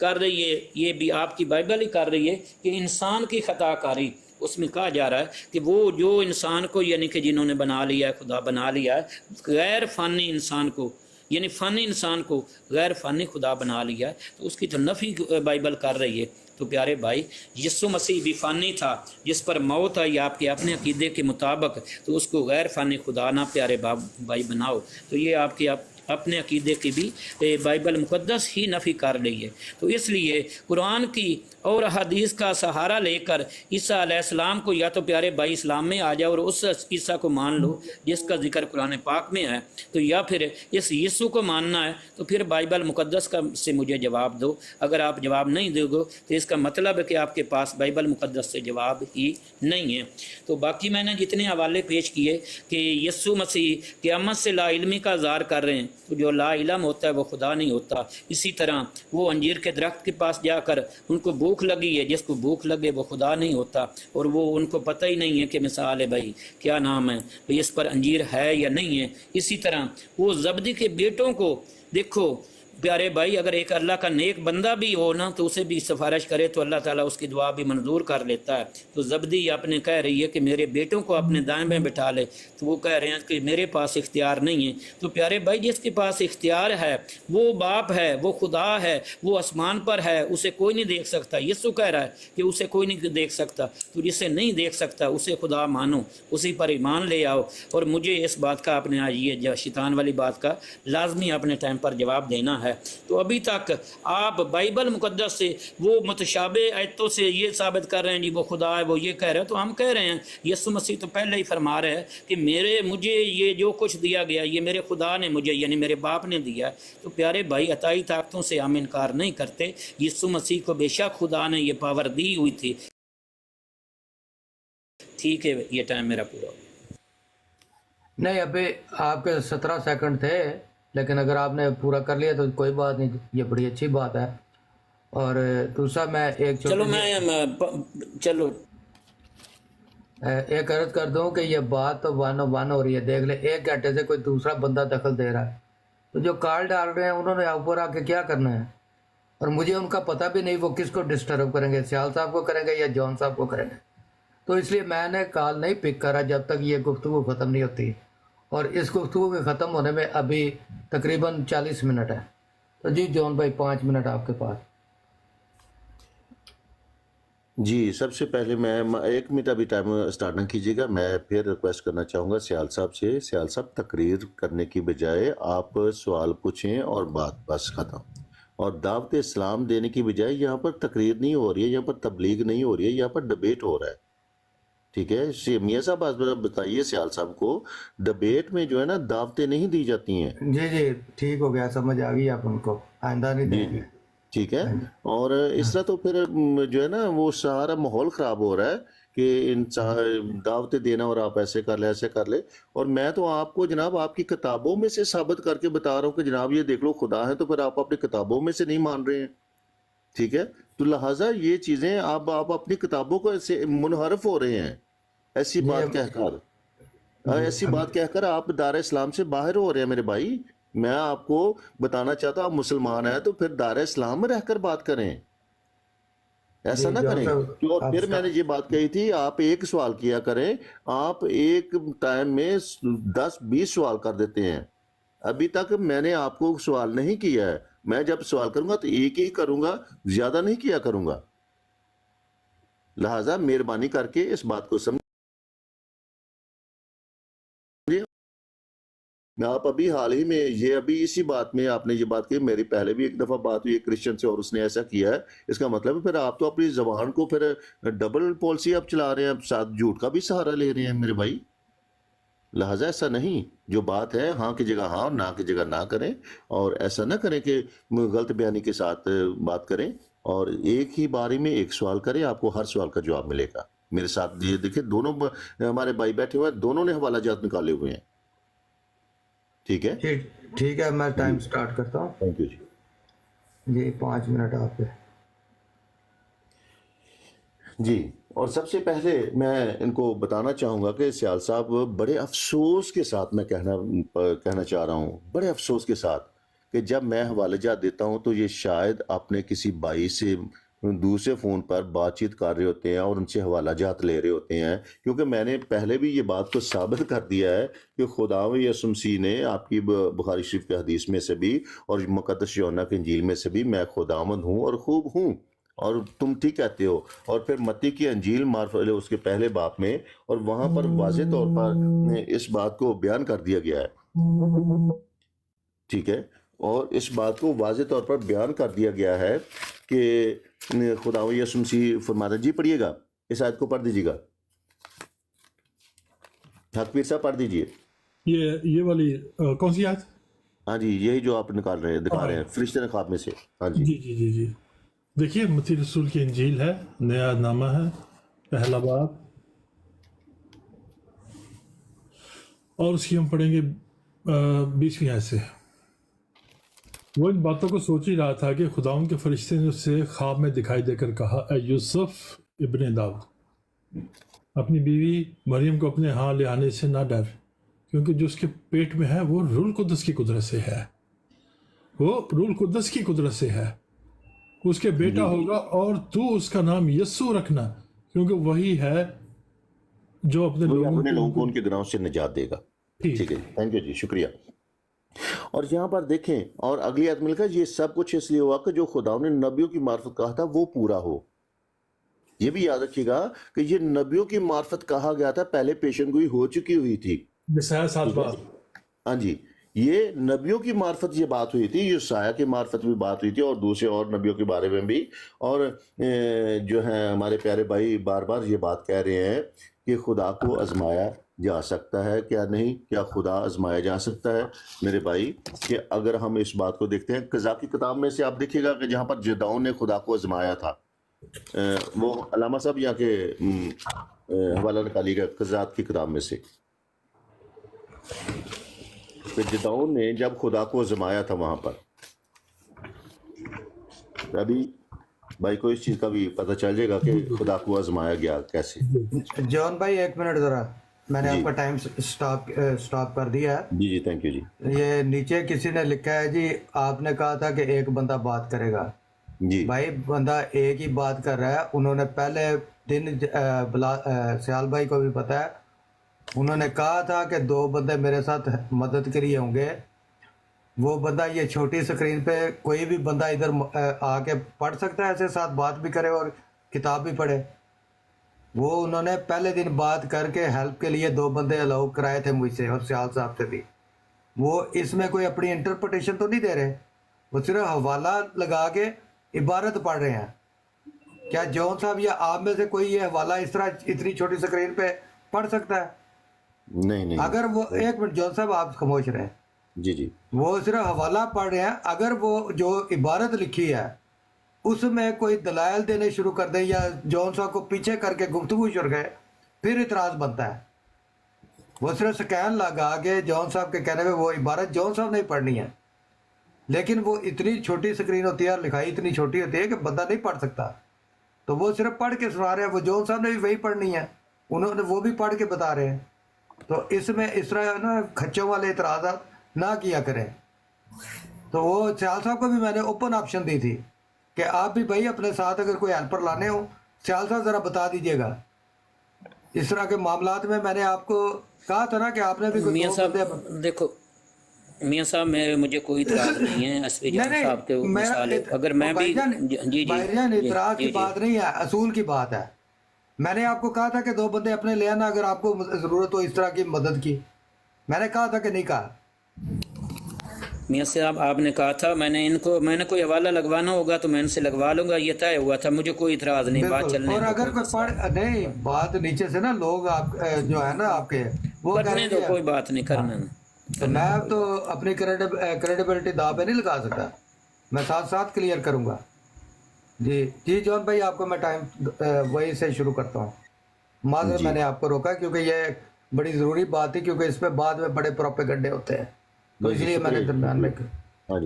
Speaker 1: کر رہی ہے، یہ بھی آپ کی بائبل ہی کر رہی ہے کہ انسان کی خطا کاری، اس میں کہا جا رہا ہے کہ وہ جو انسان کو یعنی کہ جنہوں نے بنا لیا ہے، خدا بنا لیا ہے، غیر فانی انسان کو یعنی فانی انسان کو غیر فانی خدا بنا لیا ہے، تو اس کی تو نفی بائبل کر رہی ہے۔ تو پیارے بھائی یسوع مسیح بھی فانی تھا، جس پر موت آئی آپ کے اپنے عقیدے کے مطابق، تو اس کو غیر فانی خدا نہ پیارے بھائی بناؤ۔ تو یہ آپ کے اپنے عقیدے کی بھی بائبل مقدس ہی نفی کر رہی ہے۔ تو اس لیے قرآن کی اور حدیث کا سہارا لے کر عیسیٰ علیہ السلام کو یا تو پیارے بھائی اسلام میں آ جاؤ اور اس عیسیٰ کو مان لو جس کا ذکر قرآن پاک میں ہے، تو یا پھر اس یسوع کو ماننا ہے تو پھر بائبل مقدس کا سے مجھے جواب دو۔ اگر آپ جواب نہیں دو گے تو اس کا مطلب ہے کہ آپ کے پاس بائبل مقدس سے جواب ہی نہیں ہے۔ تو باقی میں نے جتنے حوالے پیش کیے کہ یسوع مسیح قیامت سے لا علمی کا اظہار کر رہے ہیں، تو جو لا علم ہوتا ہے وہ خدا نہیں ہوتا۔ اسی طرح وہ انجیر کے درخت کے پاس جا کر ان کو بھوک لگی ہے، جس کو بھوک لگے وہ خدا نہیں ہوتا، اور وہ ان کو پتہ ہی نہیں ہے کہ مثال ہے بھائی کیا نام ہے بھائی اس پر انجیر ہے یا نہیں ہے۔ اسی طرح وہ زبدی کے بیٹوں کو دیکھو پیارے بھائی، اگر ایک اللہ کا نیک بندہ بھی ہو نا تو اسے بھی سفارش کرے تو اللہ تعالیٰ اس کی دعا بھی منظور کر لیتا ہے۔ تو زبدی اپنے کہہ رہی ہے کہ میرے بیٹوں کو اپنے دائیں بائیں بٹھا لے، تو وہ کہہ رہے ہیں کہ میرے پاس اختیار نہیں ہے۔ تو پیارے بھائی جس کے پاس اختیار ہے وہ باپ ہے، وہ خدا ہے، وہ آسمان پر ہے، اسے کوئی نہیں دیکھ سکتا۔ یسوع کہہ رہا ہے کہ اسے کوئی نہیں دیکھ سکتا، تو جسے نہیں دیکھ سکتا اسے خدا مانو، اسی پر ایمان لے آؤ۔ اور مجھے اس بات کا اپنے آج یہ شیطان والی بات کا لازمی اپنے ٹائم پر جواب دینا ہے۔ تو ابھی تک آپ بائبل مقدس سے وہ متشابہ آیتوں سے یہ ثابت کر رہے ہیں جی وہ خدا ہے، وہ یہ کہہ رہے ہیں، تو ہم کہہ رہے ہیں یسوع مسیح تو پہلے ہی فرما رہے ہیں کہ مجھے یہ جو کچھ دیا گیا یہ میرے خدا نے مجھے یعنی میرے باپ نے دیا ہے۔ تو پیارے بھائی عطائی طاقتوں سے ہم انکار نہیں کرتے، یسوع مسیح کو بے شک خدا نے یہ پاور دی ہوئی تھی۔ ٹھیک ہے، یہ ٹائم میرا پورا ہو گیا۔
Speaker 2: نہیں، ابھی آپ کے 17 سیکنڈ تھے، لیکن اگر آپ نے پورا کر لیا تو کوئی بات نہیں، یہ بڑی اچھی بات ہے۔ اور دوسرا میں ایک ایک عرض کر دوں کہ یہ بات تو 101 ہو رہی ہے، دیکھ لیں 1 گھنٹے سے کوئی دوسرا بندہ دخل دے رہا ہے، تو جو کال ڈال رہے ہیں انہوں نے اوپر آ کے کیا کرنا ہے؟ اور مجھے ان کا پتہ بھی نہیں وہ کس کو ڈسٹرب کریں گے، سیال صاحب کو کریں گے یا جون صاحب کو کریں گے، تو اس لیے میں نے کال نہیں پک کرا جب تک یہ گفتگو ختم نہیں ہوتی۔ اور اس گفتگو کے ختم ہونے میں ابھی تقریباً 40 منٹ ہے۔ تو جی جون بھائی 5 منٹ آپ کے پاس۔
Speaker 3: جی سب سے پہلے میں 1 منٹ ابھی ٹائم اسٹارٹ نہ کیجیے گا، میں پھر ریکویسٹ کرنا چاہوں گا سیال صاحب سے، سیال صاحب تقریر کرنے کی بجائے آپ سوال پوچھیں اور بات بس ختم، اور دعوت اسلام دینے کی بجائے یہاں پر تقریر نہیں ہو رہی ہے، یہاں پر تبلیغ نہیں ہو رہی ہے، یہاں پر ڈبیٹ ہو رہا ہے، ٹھیک ہے؟ میاں صاحب آج بتائیے سیال صاحب کو، ڈبیٹ میں جو ہے نا دعوتیں نہیں دی جاتی ہیں۔
Speaker 2: جی جی ٹھیک ہو گیا، سمجھ آ گئی آپ ان کو، آئندہ نہیں
Speaker 3: جی
Speaker 2: دیں
Speaker 3: جی
Speaker 2: گے۔
Speaker 3: ٹھیک ہے۔
Speaker 2: ہاں جی
Speaker 3: اور اس طرح تو پھر جو ہے نا وہ سارا ماحول خراب ہو رہا ہے کہ دعوتیں دینا اور آپ ایسے کر لیں ایسے کر لیں، اور میں تو آپ کو جناب آپ کی کتابوں میں سے ثابت کر کے بتا رہا ہوں کہ جناب یہ دیکھ لو خدا ہے، تو پھر آپ اپنی کتابوں میں سے نہیں مان رہے ہیں، ٹھیک ہے؟ تو لہٰذا یہ چیزیں آپ اپنی کتابوں کو ایسے منحرف ہو رہے ہیں، ایسی
Speaker 2: جی
Speaker 3: بات کہہ کر،
Speaker 2: جی
Speaker 3: ایسی بات کہہ کر آپ دار اسلام سے باہر ہو رہے ہیں میرے بھائی۔ میں آپ کو بتانا چاہتا ہوں آپ مسلمان ہیں تو پھر دار اسلام میں رہ کر بات کریں، ایسا
Speaker 2: جی
Speaker 3: نہ
Speaker 2: جون
Speaker 3: کریں۔
Speaker 2: صاحب
Speaker 3: اور
Speaker 2: آپ
Speaker 3: پھر میں نے یہ بات کہی تھی آپ ایک سوال کیا کریں، آپ ایک ٹائم میں 10-20 سوال کر دیتے ہیں۔ ابھی تک میں نے آپ کو سوال نہیں کیا ہے، میں جب سوال کروں گا تو ایک ہی کروں گا، زیادہ نہیں کیا کروں گا، لہٰذا مہربانی کر کے اس بات کو سمجھ۔ میں آپ ابھی حال ہی میں یہ ابھی اسی بات میں آپ نے یہ بات کی، میری پہلے بھی ایک دفعہ بات ہوئی ایک کرسچن سے اور اس نے ایسا کیا ہے، اس کا مطلب ہے پھر آپ تو اپنی زبان کو پھر ڈبل پالیسی آپ چلا رہے ہیں، ساتھ جھوٹ کا بھی سہارا لے رہے ہیں میرے بھائی، لہٰذا ایسا نہیں، جو بات ہے ہاں کی جگہ ہاں اور نہ کی جگہ نہ کریں، اور ایسا نہ کریں کہ غلط بیانی کے ساتھ بات کریں، اور ایک ہی باری میں ایک سوال کریں، آپ کو ہر سوال کا جواب ملے گا۔ میرے ساتھ یہ دیکھیں دونوں ہمارے بھائی بیٹھے ہوئے ہیں، دونوں نے حوالہ جات نکالے ہوئے ہیں، ٹھیک ہے
Speaker 2: ٹھیک ہے، میں
Speaker 3: جی،
Speaker 2: ٹائم سٹارٹ کرتا ہوں۔
Speaker 3: تھینک یو جی۔
Speaker 2: جی 5 منٹ آپ پہ۔
Speaker 3: جی، اور سب سے پہلے میں ان کو بتانا چاہوں گا کہ سیال صاحب بڑے افسوس کے ساتھ میں کہنا چاہ رہا ہوں، بڑے افسوس کے ساتھ، کہ جب میں حوالہ جات دیتا ہوں تو یہ شاید اپنے کسی بھائی سے دوسرے فون پر بات چیت کر رہے ہوتے ہیں اور ان سے حوالہ جات لے رہے ہوتے ہیں، کیونکہ میں نے پہلے بھی یہ بات کو ثابت کر دیا ہے کہ خداوند یسوع مسیح نے آپ کی بخاری شریف کے حدیث میں سے بھی اور مقدس یوحنا کی انجیل میں سے بھی میں خداوند ہوں اور خوب ہوں، اور تم ٹھیک کہتے ہو، اور پھر متی کی انجیل اس کے پہلے باب میں، اور وہاں پر واضح طور پر اس بات کو بیان کر دیا گیا ہے، ٹھیک ہے؟ اور اس بات کو واضح طور پر بیان کر دیا گیا ہے کہ خداوند یسوع مسیح فرماتا ہے، جی پڑھیے گا اس آیت کو، پڑھ دیجیے گا، حق پیر صاحب پڑھ دیجیے۔
Speaker 5: یہ والی کون سی آیت؟
Speaker 3: ہاں جی یہی جو آپ دکھا رہے ہیں فرشتے نے خواب میں سے، ہاں جی
Speaker 5: جی جی جی جی دیکھیے متی رسول کی انجیل ہے، نیا نامہ ہے، پہلا باب، اور اس کی ہم پڑھیں گے 20ویں آیت سے۔ وہ ان باتوں کو سوچ ہی رہا تھا کہ خداوند کے فرشتے نے اس سے خواب میں دکھائی دے کر کہا، اے یوسف ابن داؤد، اپنی بیوی مریم کو اپنے ہاں لے آنے سے نہ ڈر، کیونکہ جو اس کے پیٹ میں ہے وہ روح القدس کی قدرت سے ہے، وہ روح القدس کی قدرت سے ہے، اس کے بیٹا
Speaker 3: جی
Speaker 5: ہوگا اور تو اس کا نام یسوع رکھنا، کیونکہ وہی ہے جو اپنے
Speaker 3: وہی
Speaker 5: لوگوں
Speaker 3: اپنے لوگوں کو
Speaker 5: کو
Speaker 3: ان کے گناہوں سے نجات دے گا،
Speaker 5: ٹھیک۔
Speaker 3: ٹھیک ہے جی، تھینک یو جی، شکریہ۔ اور یہاں پر دیکھیں، اور اگلی آیت میں لکھا ہے یہ سب کچھ اس لیے ہوا کہ جو خداوند نے نبیوں کی معرفت کہا تھا وہ پورا ہو۔ یہ بھی یاد رکھیے گا کہ یہ نبیوں کی معرفت کہا گیا تھا، پہلے پیشن گوئی ہو چکی ہوئی تھی،
Speaker 5: یسایہ 7
Speaker 3: ٹھیک ہے؟
Speaker 5: باب،
Speaker 3: ہاں جی، یہ نبیوں کی معرفت یہ بات ہوئی تھی، یسایہ کی معرفت بھی بات ہوئی تھی، اور دوسرے اور نبیوں کے بارے میں بھی، اور جو ہیں ہمارے پیارے بھائی بار بار یہ بات کہہ رہے ہیں کہ خدا کو آزمایا جا سکتا ہے کیا نہیں، کیا خدا آزمایا جا سکتا ہے میرے بھائی؟ کہ اگر ہم اس بات کو دیکھتے ہیں قضا کی کتاب میں سے، آپ دیکھیے گا کہ جہاں پر جدعون نے خدا کو آزمایا تھا، وہ علامہ صاحب یہاں کے حوالہ نکالیے گا قضات کی کتاب میں سے، کہ جدعون نے جب خدا کو آزمایا تھا وہاں پر، ابھی بھائی کو اس چیز کا بھی پتہ چل جائے گا کہ خدا کو آزمایا گیا کیسے۔
Speaker 2: جون بھائی 1 منٹ ذرا، میں نے
Speaker 3: جی
Speaker 2: آپ کا ٹائم سٹاپ کر دیا ہے۔
Speaker 3: جی جی تھینک یو جی۔
Speaker 2: یہ نیچے کسی نے لکھا ہے جی آپ نے کہا تھا کہ ایک بندہ بات کرے گا،
Speaker 3: جی
Speaker 2: بھائی بندہ ایک ہی بات کر رہا ہے، انہوں نے پہلے دن سیال بھائی کو بھی پتا ہے، انہوں نے کہا تھا کہ 2 بندے میرے ساتھ مدد کے لیے ہوں گے، وہ بندہ یہ چھوٹی سکرین پہ کوئی بھی بندہ ادھر آ کے پڑھ سکتا ہے، ایسے ساتھ بات بھی کرے اور کتاب بھی پڑھے. وہ انہوں نے پہلے دن بات کر کے ہیلپ کے لیے 2 بندے الاؤ کرائے تھے مجھ سے اور سیال صاحب سے بھی. وہ اس میں کوئی اپنی انٹرپریٹیشن تو نہیں دے رہے, وہ صرف حوالہ لگا کے عبارت پڑھ رہے ہیں. کیا جون صاحب یا آپ میں سے کوئی یہ حوالہ اس طرح اتنی چھوٹی اسکرین پہ پڑھ سکتا ہے؟
Speaker 3: نہیں
Speaker 2: اگر وہ ایک منٹ جون صاحب آپ خاموش رہیں.
Speaker 3: جی جی
Speaker 2: وہ صرف حوالہ پڑھ رہے ہیں, اگر وہ جو عبارت لکھی ہے اس میں کوئی دلائل دینے شروع کر دیں یا جون صاحب کو پیچھے کر کے گفتگو شروع گئے, پھر اعتراض بنتا ہے. وہ صرف سکین لگا کے جون صاحب کے کہنے میں وہ عبارت جون صاحب نے پڑھنی ہے, لیکن وہ اتنی چھوٹی اسکرین ہوتی ہے اور لکھائی اتنی چھوٹی ہوتی ہے کہ بندہ نہیں پڑھ سکتا. تو وہ صرف پڑھ کے سنا رہے ہیں, وہ جون صاحب نے بھی وہی پڑھنی ہے, انہوں نے وہ بھی پڑھ کے بتا رہے ہیں. تو اس میں اس طرح نا کھچوں والے اعتراضات نہ کیا کریں. تو وہ سیال صاحب کو بھی میں نے اوپن آپشن دی تھی کہ آپ بھی بھائی اپنے ساتھ اگر کوئی ہیلپر لانے ہو, سیال صاحب ذرا بتا دیجیے گا. اس طرح کے معاملات میں نے آپ کو کہا تھا نا کہ آپ نے بھی کوئی
Speaker 1: میاں
Speaker 2: 2
Speaker 1: صاحب
Speaker 2: بندے
Speaker 1: دیکھو میاں صاحب مجھے کوئی اعتراض نہیں ہے اسفی جان
Speaker 2: نہیں
Speaker 1: صاحب کے
Speaker 2: میرا
Speaker 1: مثال اگر میں بھی جی
Speaker 2: بھائی جان اعتراض کی
Speaker 1: جی
Speaker 2: بات نہیں ہے, اصول کی بات ہے. میں نے آپ کو کہا تھا کہ 2 بندے اپنے لے آنا اگر آپ کو ضرورت ہو اس طرح کی مدد کی. میں نے کہا تھا کہ نہیں کہا؟
Speaker 1: میاں صاحب آپ نے کہا تھا میں نے کوئی حوالہ لگوانا ہوگا تو میں ان سے لگوا لوں گا, یہ طے ہوا تھا, مجھے کوئی اعتراض نہیں بات
Speaker 2: بالکل.
Speaker 1: چلنے
Speaker 2: اور
Speaker 1: میں
Speaker 2: اگر کوئی پڑھ نہیں بات نیچے سے نا لوگ آپ جو ہے نا آپ کے وہ
Speaker 1: کرنے
Speaker 2: کریں
Speaker 1: دو,
Speaker 2: گے,
Speaker 1: کوئی بات نہیں کرنا
Speaker 2: تو میں تو اپنی کریڈیبلٹی داؤ پہ نہیں لگا سکتا, میں ساتھ ساتھ کلیئر کروں گا. جی جون بھائی آپ کو میں ٹائم وہی سے شروع کرتا ہوں. معذرت میں نے آپ کو روکا کیونکہ یہ بڑی ضروری بات تھی, کیونکہ اس پہ بعد میں بڑے پروپیگنڈے ہوتے ہیں, تو اس لیے میں نے درمیان میں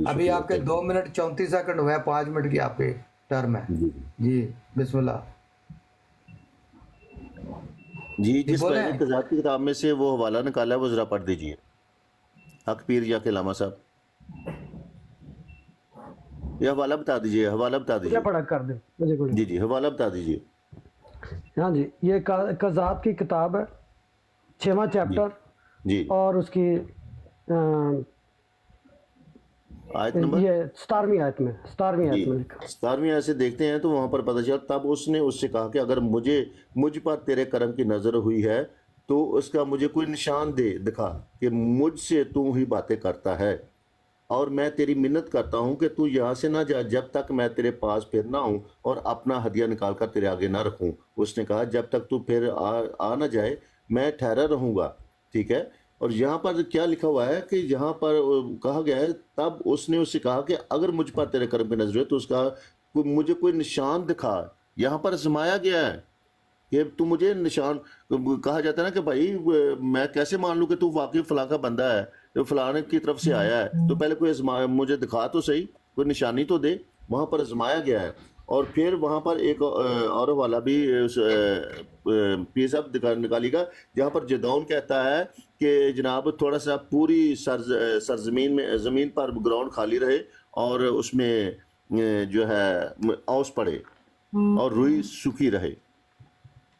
Speaker 2: ابھی آپ کے 2 منٹ 34 سیکنڈ ہوئے ہیں, 5 منٹ کی آپ کی ٹرم ہے. جی بسم اللہ.
Speaker 3: جی جس
Speaker 2: بولیں.
Speaker 3: پہلی قضات کی کتاب میں سے وہ حوالہ نکالا ہے وہ ذرا پڑھ دیجئے, حق پیر یا کے لاما صاحب, یہ حوالہ بتا دیجئے, حوالہ بتا دیجئے.
Speaker 4: کیا پڑھا کر دیں مجھے کوئی.
Speaker 3: جی جی حوالہ بتا دیجئے.
Speaker 4: ہاں جی, یہ قضات کی کتاب ہے, 6واں چیپٹر
Speaker 3: جی
Speaker 4: اور اس کی
Speaker 3: آیت نمبر
Speaker 4: یہ 17ویں آیت میں
Speaker 3: جی
Speaker 4: لکھا.
Speaker 3: 17ویں آیت سے دیکھتے ہیں تو وہاں پر پتہ چلا, تب اس نے اس سے کہا کہ اگر مجھ پر تیرے کرم کی نظر ہوئی ہے تو اس کا مجھے کوئی نشان دکھا کہ مجھ سے تو ہی باتیں کرتا ہے, اور میں تیری منت کرتا ہوں کہ تو یہاں سے نہ جا جب تک میں تیرے پاس پھر نہ ہوں اور اپنا ہدیہ نکال کر تیرے آگے نہ رکھوں. اس نے کہا جب تک تو پھر آ نہ جائے میں ٹھہرا رہوں گا. ٹھیک ہے, اور یہاں پر کیا لکھا ہوا ہے کہ یہاں پر کہا گیا ہے تب اس نے اس سے کہا کہ اگر مجھ پر تیرے کرم کی نظر ہے تو اس کا مجھے کوئی نشان دکھا. یہاں پر آزمایا گیا ہے کہ تو مجھے نشان, کہا جاتا ہے نا کہ بھائی میں کیسے مان لوں کہ تو واقعی فلاں کا بندہ ہے, تو فلاں کی طرف سے آیا ہے, تو پہلے کوئی مجھے دکھا تو صحیح, کوئی نشانی تو دے. وہاں پر آزمایا گیا ہے. اور پھر وہاں پر ایک اور والا بھی پیر صاحب نکالی گا جہاں پر جدعون کہتا ہے کہ جناب تھوڑا سا پوری سرزمین میں زمین پر گراؤنڈ خالی رہے اور اس میں جو ہے اوس پڑے اور روئی سوکھی رہے.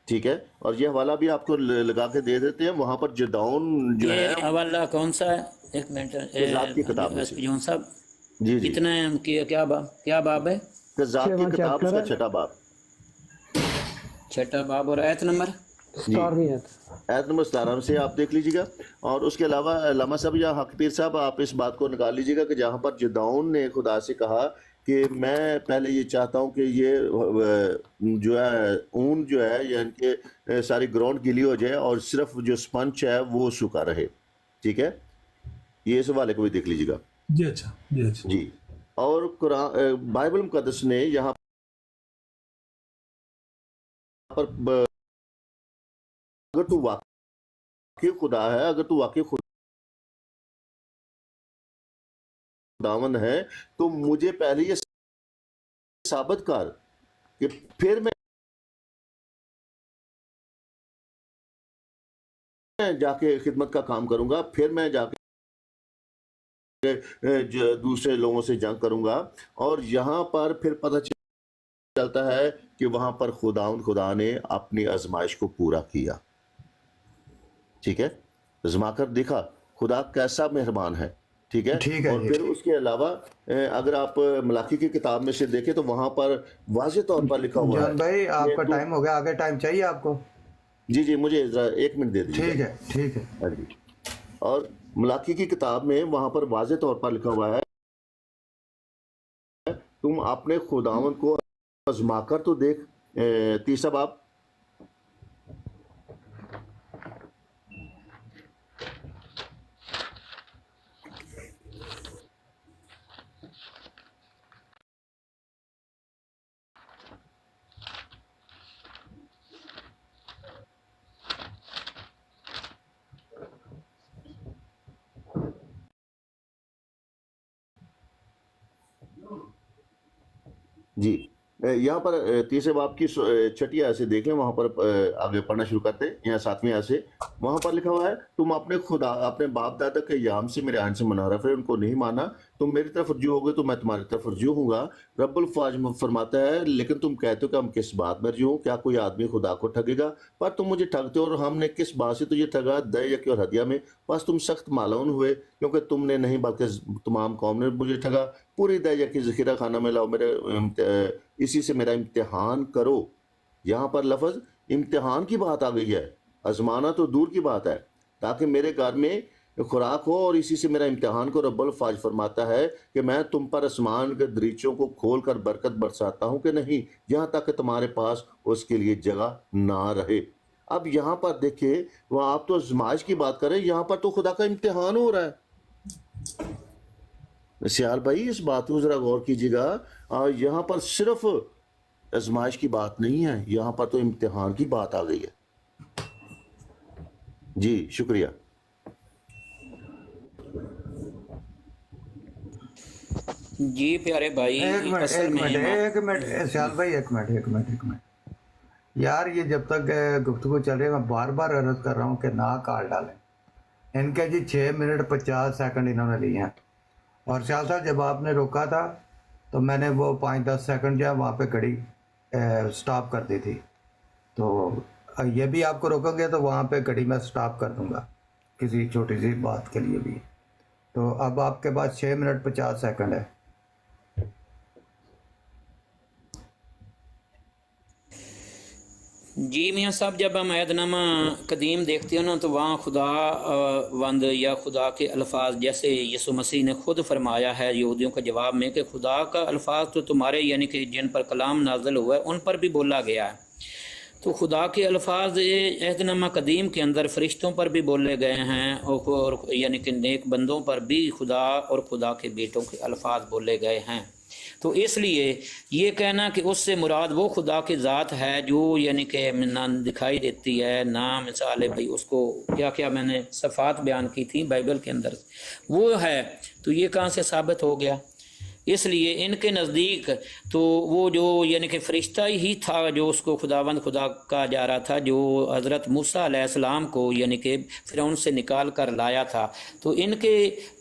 Speaker 3: ٹھیک ہے, اور یہ حوالہ بھی آپ کو لگا کے دے دیتے ہیں. وہاں پر جدعون جو ہے
Speaker 1: یہ حوالہ کون سا ہے؟ ایک منٹ
Speaker 3: قضات کی کتاب میں سے.
Speaker 1: جون صاحب
Speaker 3: جی جی
Speaker 1: کتنا کیا باب ہے؟
Speaker 3: قضات کی
Speaker 4: 6واں
Speaker 3: کتاب اس
Speaker 4: چیپٹر
Speaker 3: کا
Speaker 4: ہے.
Speaker 3: 6واں باب,
Speaker 1: 6واں باب اور آیت نمبر
Speaker 4: 17ویں آیت.
Speaker 3: آیت نمبر 17 سے آپ دیکھ لیجیے گا. اور اس کے علاوہ علامہ صاحب یا حق پیر صاحب آپ اس بات کو نکال لیجیے گا کہ جہاں پر جدعون نے خدا سے کہا کہ میں پہلے یہ چاہتا ہوں کہ یہ جو ہے اون جو ہے یعنی کہ ساری گراؤنڈ گیلی ہو جائے اور صرف جو سپنچ ہے وہ سوکھا رہے. ٹھیک ہے, یہ اس حوالے کو بھی دیکھ لیجیے گا.
Speaker 5: جی اچھا جی اچھا.
Speaker 3: جی, اور قرآن بائبل مقدس نے یہاں پر اگر تو واقعی خدا ہے, اگر تو واقعی خداوند ہے تو مجھے پہلے یہ ثابت کر کہ پھر میں جا کے خدمت کا کام کروں گا, پھر میں جا کے دوسرے لوگوں سے جنگ کروں گا. اور یہاں پر پھر پتہ چلتا ہے کہ وہاں پر خدا نے اپنی آزمائش کو پورا کیا. ٹھیک ہے, آزما کر دیکھا خدا کیسا مہربان ہے. ٹھیک ہے.
Speaker 2: ٹھیک ہے
Speaker 3: اور
Speaker 2: جی.
Speaker 3: پھر اس کے علاوہ اگر آپ ملاکی کی کتاب میں سے دیکھیں تو وہاں پر واضح طور پر لکھا ہوا ہے
Speaker 2: جان بھائی آپ
Speaker 3: کہ
Speaker 2: کا ٹائم ہو گیا, آگے ٹائم چاہیے آپ کو؟
Speaker 3: جی مجھے ذرا 1 منٹ دے دیجیے.
Speaker 2: ٹھیک ہے ٹھیک ہے.
Speaker 3: ہاں جی. اور ملاکی کی کتاب میں وہاں پر واضح طور پر لکھا ہوا ہے تم اپنے خداوند کو آزما کر تو دیکھ. 30 باب. جی یہاں پر 30 باب کی 6 آیت سے دیکھ لیں, وہاں پر آگے پڑھنا شروع کرتے ہیں. یہاں 7ویں آیت سے وہاں پر لکھا ہوا ہے تم اپنے باپ دادا کے ایام سے میرے آئین سے منحرف ہے, ان کو نہیں مانا. تم میری طرف رجوع ہوگے تو میں تمہاری طرف رجوع ہوں گا. رب الفاظ فرماتا ہے لیکن تم کہتے ہو کہ ہم کس بات میں رجوع ہوں, کیا کوئی آدمی خدا کو ٹھگے گا؟ پر تم مجھے ٹھگتے ہو, اور ہم نے کس بات سے تجھے ٹھگا؟ دے یکی اور ہدیہ میں. بس تم سخت مالون ہوئے, کیونکہ تم نے نہیں بلکہ تمام قوم نے مجھے ٹھگا. پوری دے یکی ذخیرہ خانہ میں لاؤ, اسی سے میرا امتحان کرو. یہاں پر لفظ امتحان کی بات آ گئی ہے, آزمانا تو دور کی بات ہے, تاکہ میرے گھر میں خوراک ہو اور اسی سے میرا امتحان کو. رب الفاظ فرماتا ہے کہ میں تم پر آسمان کے دریچوں کو کھول کر برکت برساتا ہوں کہ نہیں, یہاں تک کہ تمہارے پاس اس کے لیے جگہ نہ رہے. اب یہاں پر دیکھیں, وہ آپ تو آزمائش کی بات کریں, یہاں پر تو خدا کا امتحان ہو رہا ہے. سیال بھائی اس بات کو ذرا غور کیجیے گا, یہاں پر صرف آزمائش کی بات نہیں ہے, یہاں پر تو امتحان کی بات آ گئی ہے. جی شکریہ.
Speaker 1: جی پیارے بھائی,
Speaker 2: ایک منٹ
Speaker 1: اصل
Speaker 2: ایک
Speaker 1: میں
Speaker 2: منٹ ایک منٹ سیال بھائی, ایک منٹ یار, یہ جب تک گفتگو چل رہی ہے میں بار بار عرض کر رہا ہوں کہ نہ کال ڈالیں. ان کے جی 6 منٹ 50 سیکنڈ انہوں نے لیے ہیں, اور سیال صاحب جب آپ نے روکا تھا تو میں نے وہ 5-10 سیکنڈ جو ہے وہاں پہ گھڑی سٹاپ کر دی تھی. تو یہ بھی آپ کو روکیں گے تو وہاں پہ گھڑی میں سٹاپ کر دوں گا کسی چھوٹی سی بات کے لیے بھی. تو اب آپ کے پاس 6 منٹ 50 سیکنڈ ہے.
Speaker 1: جی میاں صاحب, جب ہم عہد نامہ قدیم دیکھتے ہیں نا تو وہاں خدا وند یا خدا کے الفاظ, جیسے یسوع مسیح نے خود فرمایا ہے یہودیوں کے جواب میں کہ خدا کا الفاظ تو تمہارے یعنی کہ جن پر کلام نازل ہوا ہے ان پر بھی بولا گیا ہے. تو خدا کے الفاظ عہد نامہ قدیم کے اندر فرشتوں پر بھی بولے گئے ہیں, اور یعنی کہ نیک بندوں پر بھی خدا اور خدا کے بیٹوں کے الفاظ بولے گئے ہیں. تو اس لیے یہ کہنا کہ اس سے مراد وہ خدا کی ذات ہے جو یعنی کہ نہ دکھائی دیتی ہے نہ مثال بھائی اس کو کیا کیا میں نے صفات بیان کی تھی بائبل کے اندر, وہ ہے, تو یہ کہاں سے ثابت ہو گیا؟ اس لیے ان کے نزدیک تو وہ جو یعنی کہ فرشتہ ہی تھا جو اس کو خداوند خدا کہا جا رہا تھا, جو حضرت موسیٰ علیہ السلام کو یعنی کہ فرعون سے نکال کر لایا تھا. تو ان کے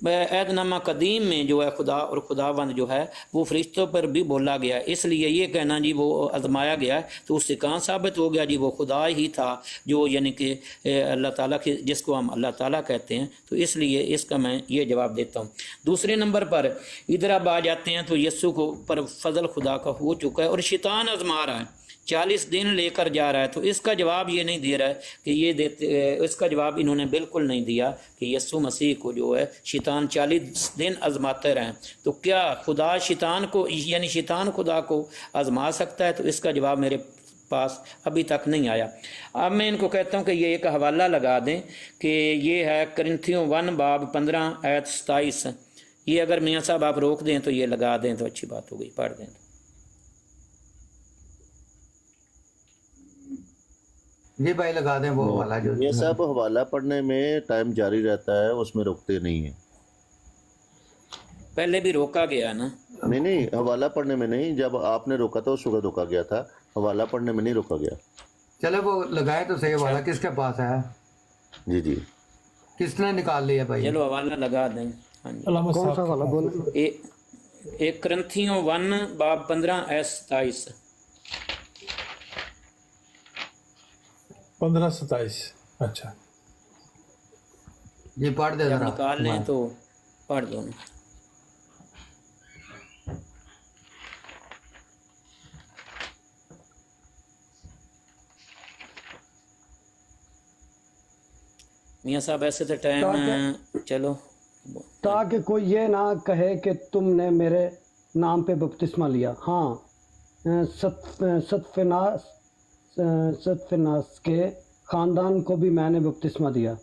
Speaker 1: عہد نامہ قدیم میں جو ہے خدا اور خداوند جو ہے وہ فرشتوں پر بھی بولا گیا. اس لیے یہ کہنا جی وہ آزمایا گیا, تو اس سے کہاں ثابت ہو گیا جی وہ خدا ہی تھا جو یعنی کہ اللہ تعالیٰ کی, جس کو ہم اللہ تعالیٰ کہتے ہیں. تو اس لیے اس کا میں یہ جواب دیتا ہوں. دوسرے نمبر پر ادھر اب آ جاتے ہیں تو یسوع کو پر فضل خدا کا ہو چکا ہے اور شیطان آزما رہا ہے, 40 دن لے کر جا رہا ہے. تو اس کا جواب یہ نہیں دے رہا ہے کہ یہ دیتے, اس کا جواب انہوں نے بالکل نہیں دیا کہ یسوع مسیح کو جو ہے شیطان 40 دن آزماتے رہیں. تو کیا خدا شیطان کو یعنی شیطان خدا کو آزما سکتا ہے؟ تو اس کا جواب میرے پاس ابھی تک نہیں آیا. اب میں ان کو کہتا ہوں کہ یہ ایک حوالہ لگا دیں کہ یہ ہے کرنتھیوں 1 باب 15 آیت 27. یہ اگر میاں صاحب آپ روک دیں تو یہ لگا دیں تو اچھی بات ہو گئی, پڑھ دیں.
Speaker 2: جی بھائی لگا دیں وہ والا جو
Speaker 3: یہ صاحب حوالہ پڑھنے میں ٹائم جاری رہتا ہے, اس میں روکتے نہیں ہیں.
Speaker 1: پہلے بھی روکا گیا نا.
Speaker 3: نہیں حوالہ پڑھنے میں نہیں, جب آپ نے روکا تھا اس وقت روکا گیا تھا, حوالہ پڑھنے میں نہیں روکا گیا.
Speaker 2: چلے وہ لگائے تو صحیح والا کس کے پاس ہے؟
Speaker 3: جی
Speaker 2: کس نے نکال لیا بھائی؟
Speaker 1: چلو حوالہ لگا دیں. ہاں جی,
Speaker 5: علامہ
Speaker 4: کون سا
Speaker 5: صاحب
Speaker 4: والا بولے؟
Speaker 1: ایک کرنتھیوں 1 باب 15 آیت 27.
Speaker 5: 15-27. اچھا
Speaker 2: جی پڑھ دے
Speaker 1: جب
Speaker 2: ذرا.
Speaker 1: نکال لیں تو پڑھ دو نا۔ میاں صاحب ایسے تو ٹائم چلو
Speaker 4: تاکہ کوئی یہ نہ کہے کہ تم نے میرے نام پہ بپتسمہ لیا۔ ہاں، ستفناس کے خاندان کو بھی میں نے بپتسمہ دیا،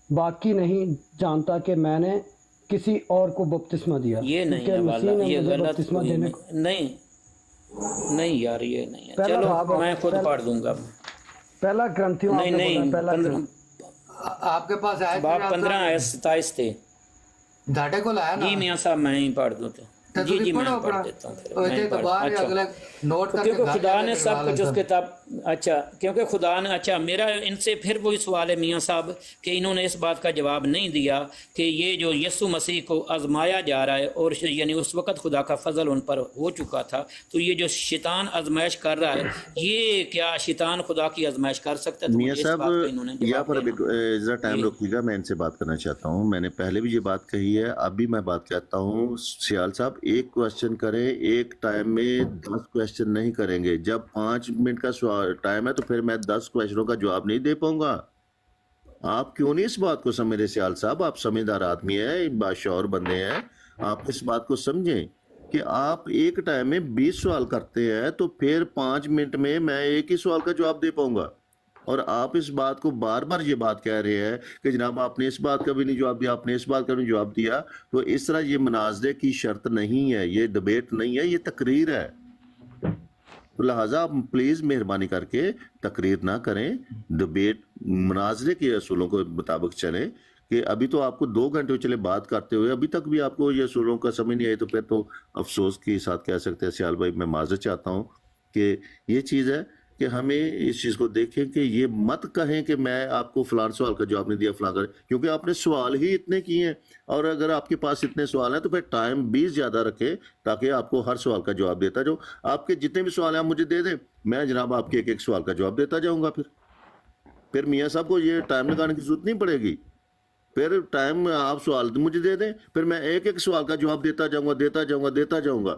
Speaker 4: باقی نہیں جانتا کہ میں نے کسی اور کو بپتسمہ دیا،
Speaker 1: یہ نہیں
Speaker 4: کیونکہ
Speaker 1: ہے
Speaker 4: مسیح
Speaker 1: والا،
Speaker 4: نے
Speaker 1: یہ
Speaker 4: مجھے
Speaker 1: غلط
Speaker 4: بپتسمہ دینے کو
Speaker 1: نہیں یار، یہ نہیں ہے۔
Speaker 4: پہلا
Speaker 1: چلو
Speaker 4: باب
Speaker 1: میں خود پڑھ دوں گا۔
Speaker 4: پہلا گرنتھیوں آپ
Speaker 1: نہیں
Speaker 4: نے بولا،
Speaker 1: نہیں،
Speaker 4: پہلا
Speaker 1: 15
Speaker 2: آپ کے پاس آئے
Speaker 1: باب 15 آیت 27 تھے۔
Speaker 2: ڈاٹے کو لایا نا
Speaker 1: جی میاں صاحب میں ہی پڑھ دوں تو
Speaker 2: تو
Speaker 1: جی
Speaker 2: تسی
Speaker 1: میں
Speaker 2: پڑھو
Speaker 1: پڑھ
Speaker 2: اپنا
Speaker 1: دیتا ہوں پھر،
Speaker 2: وہ
Speaker 1: میں ہی
Speaker 2: اتنے
Speaker 1: پڑھ-
Speaker 2: دوبارہ
Speaker 1: اچھا
Speaker 2: اگلے نوٹ کر کے
Speaker 1: کیونکہ
Speaker 2: گھر
Speaker 1: خدا
Speaker 2: جا
Speaker 1: نے
Speaker 2: کے
Speaker 1: سب
Speaker 2: کروا
Speaker 1: کچھ اس
Speaker 2: لیتے
Speaker 1: کتاب اچھا کیونکہ خدا نے اچھا میرا ان سے پھر وہی سوال ہے میاں صاحب کہ انہوں نے اس بات کا جواب نہیں دیا کہ یہ جو یسوع مسیح کو آزمایا جا رہا ہے اور یعنی اس وقت خدا کا فضل ان پر ہو چکا تھا، تو یہ جو شیطان آزمائش کر رہا ہے، یہ کیا شیطان خدا کی آزمائش کر سکتا ہے؟ تو
Speaker 3: میاں
Speaker 1: مجھے اس
Speaker 3: صاحب
Speaker 1: بات کا انہوں نے
Speaker 3: یہاں
Speaker 1: جواب
Speaker 3: پر ابھی
Speaker 1: دینا۔
Speaker 3: ذرا ٹائم
Speaker 1: جی
Speaker 3: روکیے گا، میں ان سے بات کرنا چاہتا ہوں۔ میں نے پہلے بھی یہ بات کہی ہے، اب بھی میں بات کہتا ہوں، سیال صاحب ایک کوشچن کریں، ایک ٹائم میں 10 کوشچن نہیں کریں گے۔ جب 5 منٹ کا ٹائم ہے تو پھر میں 10 کوشچنوں کا جواب نہیں دے پاؤں گا۔ آپ کیوں نہیں اس بات کو سمجھ رہے سیال صاحب؟ آپ سمجھدار آدمی ہیں، باشعور بندے ہیں، آپ اس بات کو سمجھیں کہ آپ ایک ٹائم میں 20 سوال کرتے ہیں تو پھر 5 منٹ میں ایک ہی سوال کا جواب دے پاؤں گا، اور آپ اس بات کو بار بار یہ بات کہہ رہے ہیں کہ جناب آپ نے اس بات کا بھی نہیں جواب دیا، آپ نے اس بات کا بھی نہیں جواب دیا۔ تو اس طرح یہ مناظرے کی شرط نہیں ہے، یہ ڈبیٹ نہیں ہے، یہ تقریر ہے۔ لہٰذا آپ پلیز مہربانی کر کے تقریر نہ کریں، ڈبیٹ مناظرے کے اصولوں کے مطابق چلیں۔ کہ ابھی تو آپ کو 2 گھنٹے چلے بات کرتے ہوئے ابھی تک بھی آپ کو یہ اصولوں کا سمجھ نہیں آئی، تو پھر تو افسوس کے ساتھ کہہ سکتے ہیں سیال بھائی، میں معذرت چاہتا ہوں کہ یہ چیز ہے کہ ہمیں اس چیز کو دیکھیں کہ یہ مت کہیں کہ میں آپ کو فلان سوال کا جواب نہیں دیا فلان کا، کیونکہ آپ نے سوال ہی اتنے کیے ہیں، اور اگر آپ کے پاس اتنے سوال ہیں تو پھر ٹائم بھی زیادہ رکھیں تاکہ آپ کو ہر سوال کا جواب دیتا جو آپ کے جتنے بھی سوال ہیں آپ مجھے دے دیں، میں جناب آپ کے ایک ایک سوال کا جواب دیتا جاؤں گا۔ پھر میاں صاحب کو یہ ٹائم لگانے کی ضرورت نہیں پڑے گی، پھر ٹائم آپ سوال مجھے دے دیں، پھر میں ایک ایک سوال کا جواب دیتا جاؤں گا۔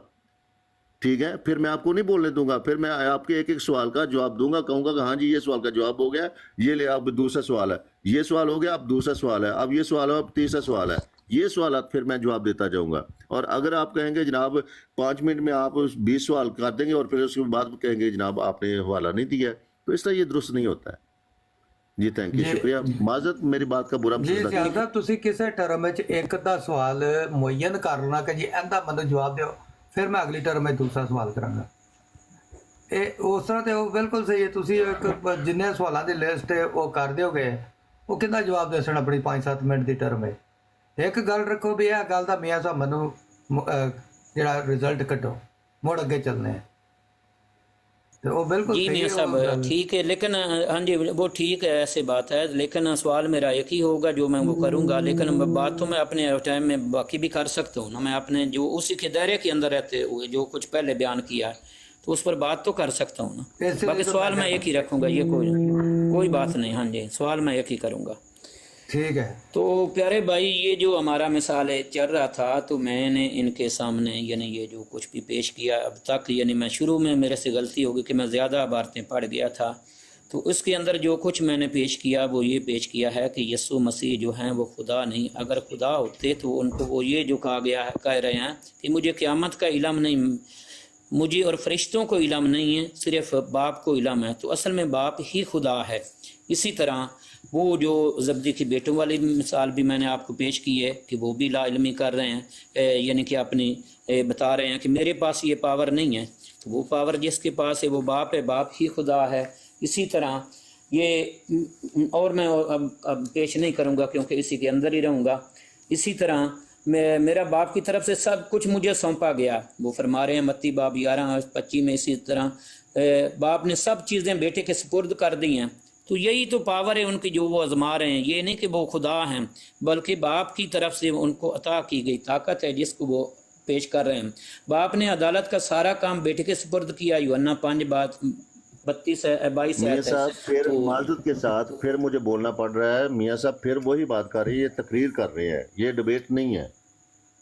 Speaker 3: ٹھیک ہے، پھر میں آپ کو نہیں بولنے دوں گا، پھر میں آپ کے ایک ایک سوال کا جواب دوں گا، کہوں گا کہ ہاں جی یہ سوال کا جواب ہو گیا، یہ لے اب دوسرا سوال ہے، یہ سوال ہو گیا اب دوسرا سوال ہے، اب یہ سوال ہو اب تیسرا سوال ہے، یہ سوالات پھر میں جواب دیتا جاؤں گا۔ اور اگر آپ کہیں گے جناب 5 منٹ میں آپ 20 سوال کر دیں گے اور پھر اس کے بعد کہیں گے جناب آپ نے حوالہ نہیں دیا ہے، تو اس طرح یہ درست نہیں ہوتا ہے۔ جی تھینک یو، شکریہ، معذرت میری بات کا برا
Speaker 2: جی
Speaker 3: مسئلہ
Speaker 2: سیال صاحب تسی کسے ٹرم وچ ایک دا سوال معین کر لینا کہ جی ایندا مطلب جواب دیو، پھر میں اگلی ٹرم میں دوسرا سوال کراں گا۔ اس طرح تے وہ بالکل صحیح ہے، تسی ایک جننے سوالاں دی لسٹ ہے وہ کر دیو گے، وہ کِندا جواب دے سن اپنی 5-7 منٹ دی ٹرم ہے۔ ایک گل رکھو بھی یہ گل دا میاں صاحب منو جڑا رزلٹ کٹو، مڑ اگے چلنے ہیں، تو وہ بالکل
Speaker 1: جی
Speaker 2: صحیح
Speaker 1: میاں
Speaker 2: ہے
Speaker 1: صاحب
Speaker 2: وہ گل۔
Speaker 1: ٹھیک ہے، لیکن ہاں جی وہ ٹھیک ہے، ایسے بات ہے، لیکن سوال میرا ایک ہی ہوگا جو میں وہ کروں گا، لیکن بات تو میں اپنے ٹائم میں باقی بھی کر سکتا ہوں نا، میں اپنے جو اسی کے دائرے کے اندر رہتے ہوئے جو کچھ پہلے بیان کیا ہے تو اس پر بات تو کر سکتا ہوں نا۔
Speaker 2: اس لیے
Speaker 1: باقی
Speaker 2: تو
Speaker 1: سوال میں
Speaker 2: میں
Speaker 1: ایک ہی رکھوں گا، یہ کوئی بات نہیں، ہاں جی سوال میں ایک ہی کروں گا۔
Speaker 2: ٹھیک ہے،
Speaker 1: تو پیارے بھائی یہ جو ہمارا مثال چل رہا تھا تو میں نے ان کے سامنے یعنی یہ جو کچھ بھی پیش کیا اب تک، یعنی میں شروع میں میرے سے غلطی ہوگی کہ میں زیادہ عبارتیں پڑھ گیا تھا، تو اس کے اندر جو کچھ میں نے پیش کیا وہ یہ پیش کیا ہے کہ یسوع مسیح جو ہیں وہ خدا نہیں، اگر خدا ہوتے تو ان کو وہ یہ جو کہا گیا ہے کہہ رہے ہیں کہ مجھے قیامت کا علم نہیں، مجھے اور فرشتوں کو علم نہیں ہے، صرف باپ کو علم ہے، تو اصل میں باپ ہی خدا ہے۔ اسی طرح وہ جو زبدی کی بیٹوں والی مثال بھی میں نے آپ کو پیش کی ہے کہ وہ بھی لا علمی کر رہے ہیں، یعنی کہ اپنی بتا رہے ہیں کہ میرے پاس یہ پاور نہیں ہے، تو وہ پاور جس کے پاس ہے وہ باپ ہے، باپ ہی خدا ہے۔ اسی طرح یہ اور میں اب پیش نہیں کروں گا کیونکہ اسی کے اندر ہی رہوں گا۔ اسی طرح میرا باپ کی طرف سے سب کچھ مجھے سونپا گیا، وہ فرما رہے ہیں متی باب 11:25 میں، اسی طرح باپ نے سب چیزیں بیٹے کے سپرد کر دی ہیں، تو یہی تو پاور ہے ان کی جو وہ آزما رہے ہیں، یہ نہیں کہ وہ خدا ہیں بلکہ باپ کی طرف سے ان کو عطا کی گئی طاقت ہے جس کو وہ پیش کر رہے ہیں۔ باپ نے عدالت کا سارا کام بیٹے کے سپرد کیا، یوحنا 5:22
Speaker 3: میاں
Speaker 1: ہے۔
Speaker 3: صاحب پھر
Speaker 1: تو
Speaker 3: معذرت کے ساتھ پھر مجھے بولنا پڑ رہا ہے، میاں صاحب پھر وہی بات کر رہی ہے، یہ تقریر کر رہے ہیں، یہ ڈبیٹ نہیں ہے۔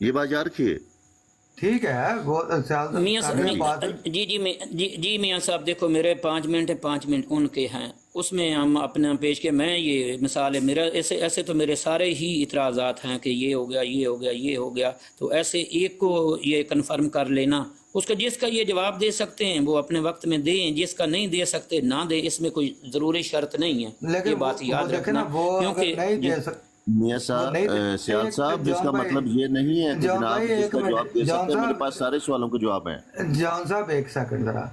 Speaker 3: یہ بات یاد رکھیے.
Speaker 2: ٹھیک ہے وہ سیال صاحب
Speaker 1: میاں
Speaker 2: کر رہے ہیں بات.
Speaker 1: جی میاں صاحب دیکھو میرے 5 منٹ ہے 5 منٹ ان کے ہیں اس میں ہم اپنا پیش کے میں یہ مثال ہے میرا ایسے تو میرے سارے ہی اعتراضات ہیں کہ یہ ہو گیا یہ ہو گیا یہ ہو گیا تو ایسے ایک کو یہ کنفرم کر لینا اس کا جس کا یہ جواب دے سکتے ہیں وہ اپنے وقت میں دیں جس کا نہیں دے سکتے نہ دیں اس میں کوئی ضروری شرط نہیں ہے یہ
Speaker 2: لیکن
Speaker 1: بات
Speaker 2: وہ
Speaker 1: یاد
Speaker 2: دیکھیں نا
Speaker 1: رکھنا
Speaker 2: وہ اگر
Speaker 1: کیونکہ
Speaker 2: نہیں دے سکتے
Speaker 3: میاں صاحب سیال صاحب جس کا مطلب یہ نہیں ہے کہ
Speaker 2: جان
Speaker 3: جناب
Speaker 2: بھائی
Speaker 3: جس
Speaker 2: ایک
Speaker 3: کا
Speaker 2: منٹ،
Speaker 3: جواب دے
Speaker 2: جان
Speaker 3: سکتے ہیں میرے
Speaker 2: صاحب،
Speaker 3: پاس سارے سوالوں کے جواب ہیں.
Speaker 2: جان صاحب ایک سیکنڈ ذرا.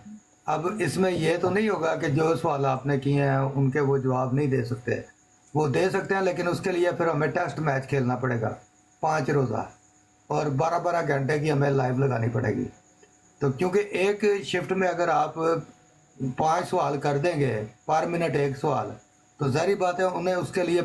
Speaker 2: اب اس میں یہ تو نہیں ہوگا کہ جو سوال آپ نے کیے ہیں ان کے وہ جواب نہیں دے سکتے، وہ دے سکتے ہیں لیکن اس کے لیے پھر ہمیں ٹیسٹ میچ کھیلنا پڑے گا 5 روزہ اور 12 گھنٹے کی ہمیں لائیو لگانی پڑے گی. تو کیونکہ ایک شفٹ میں اگر آپ 5 سوال کر دیں گے پر منٹ 1 سوال تو ظاہری بات ہے انہیں اس کے لیے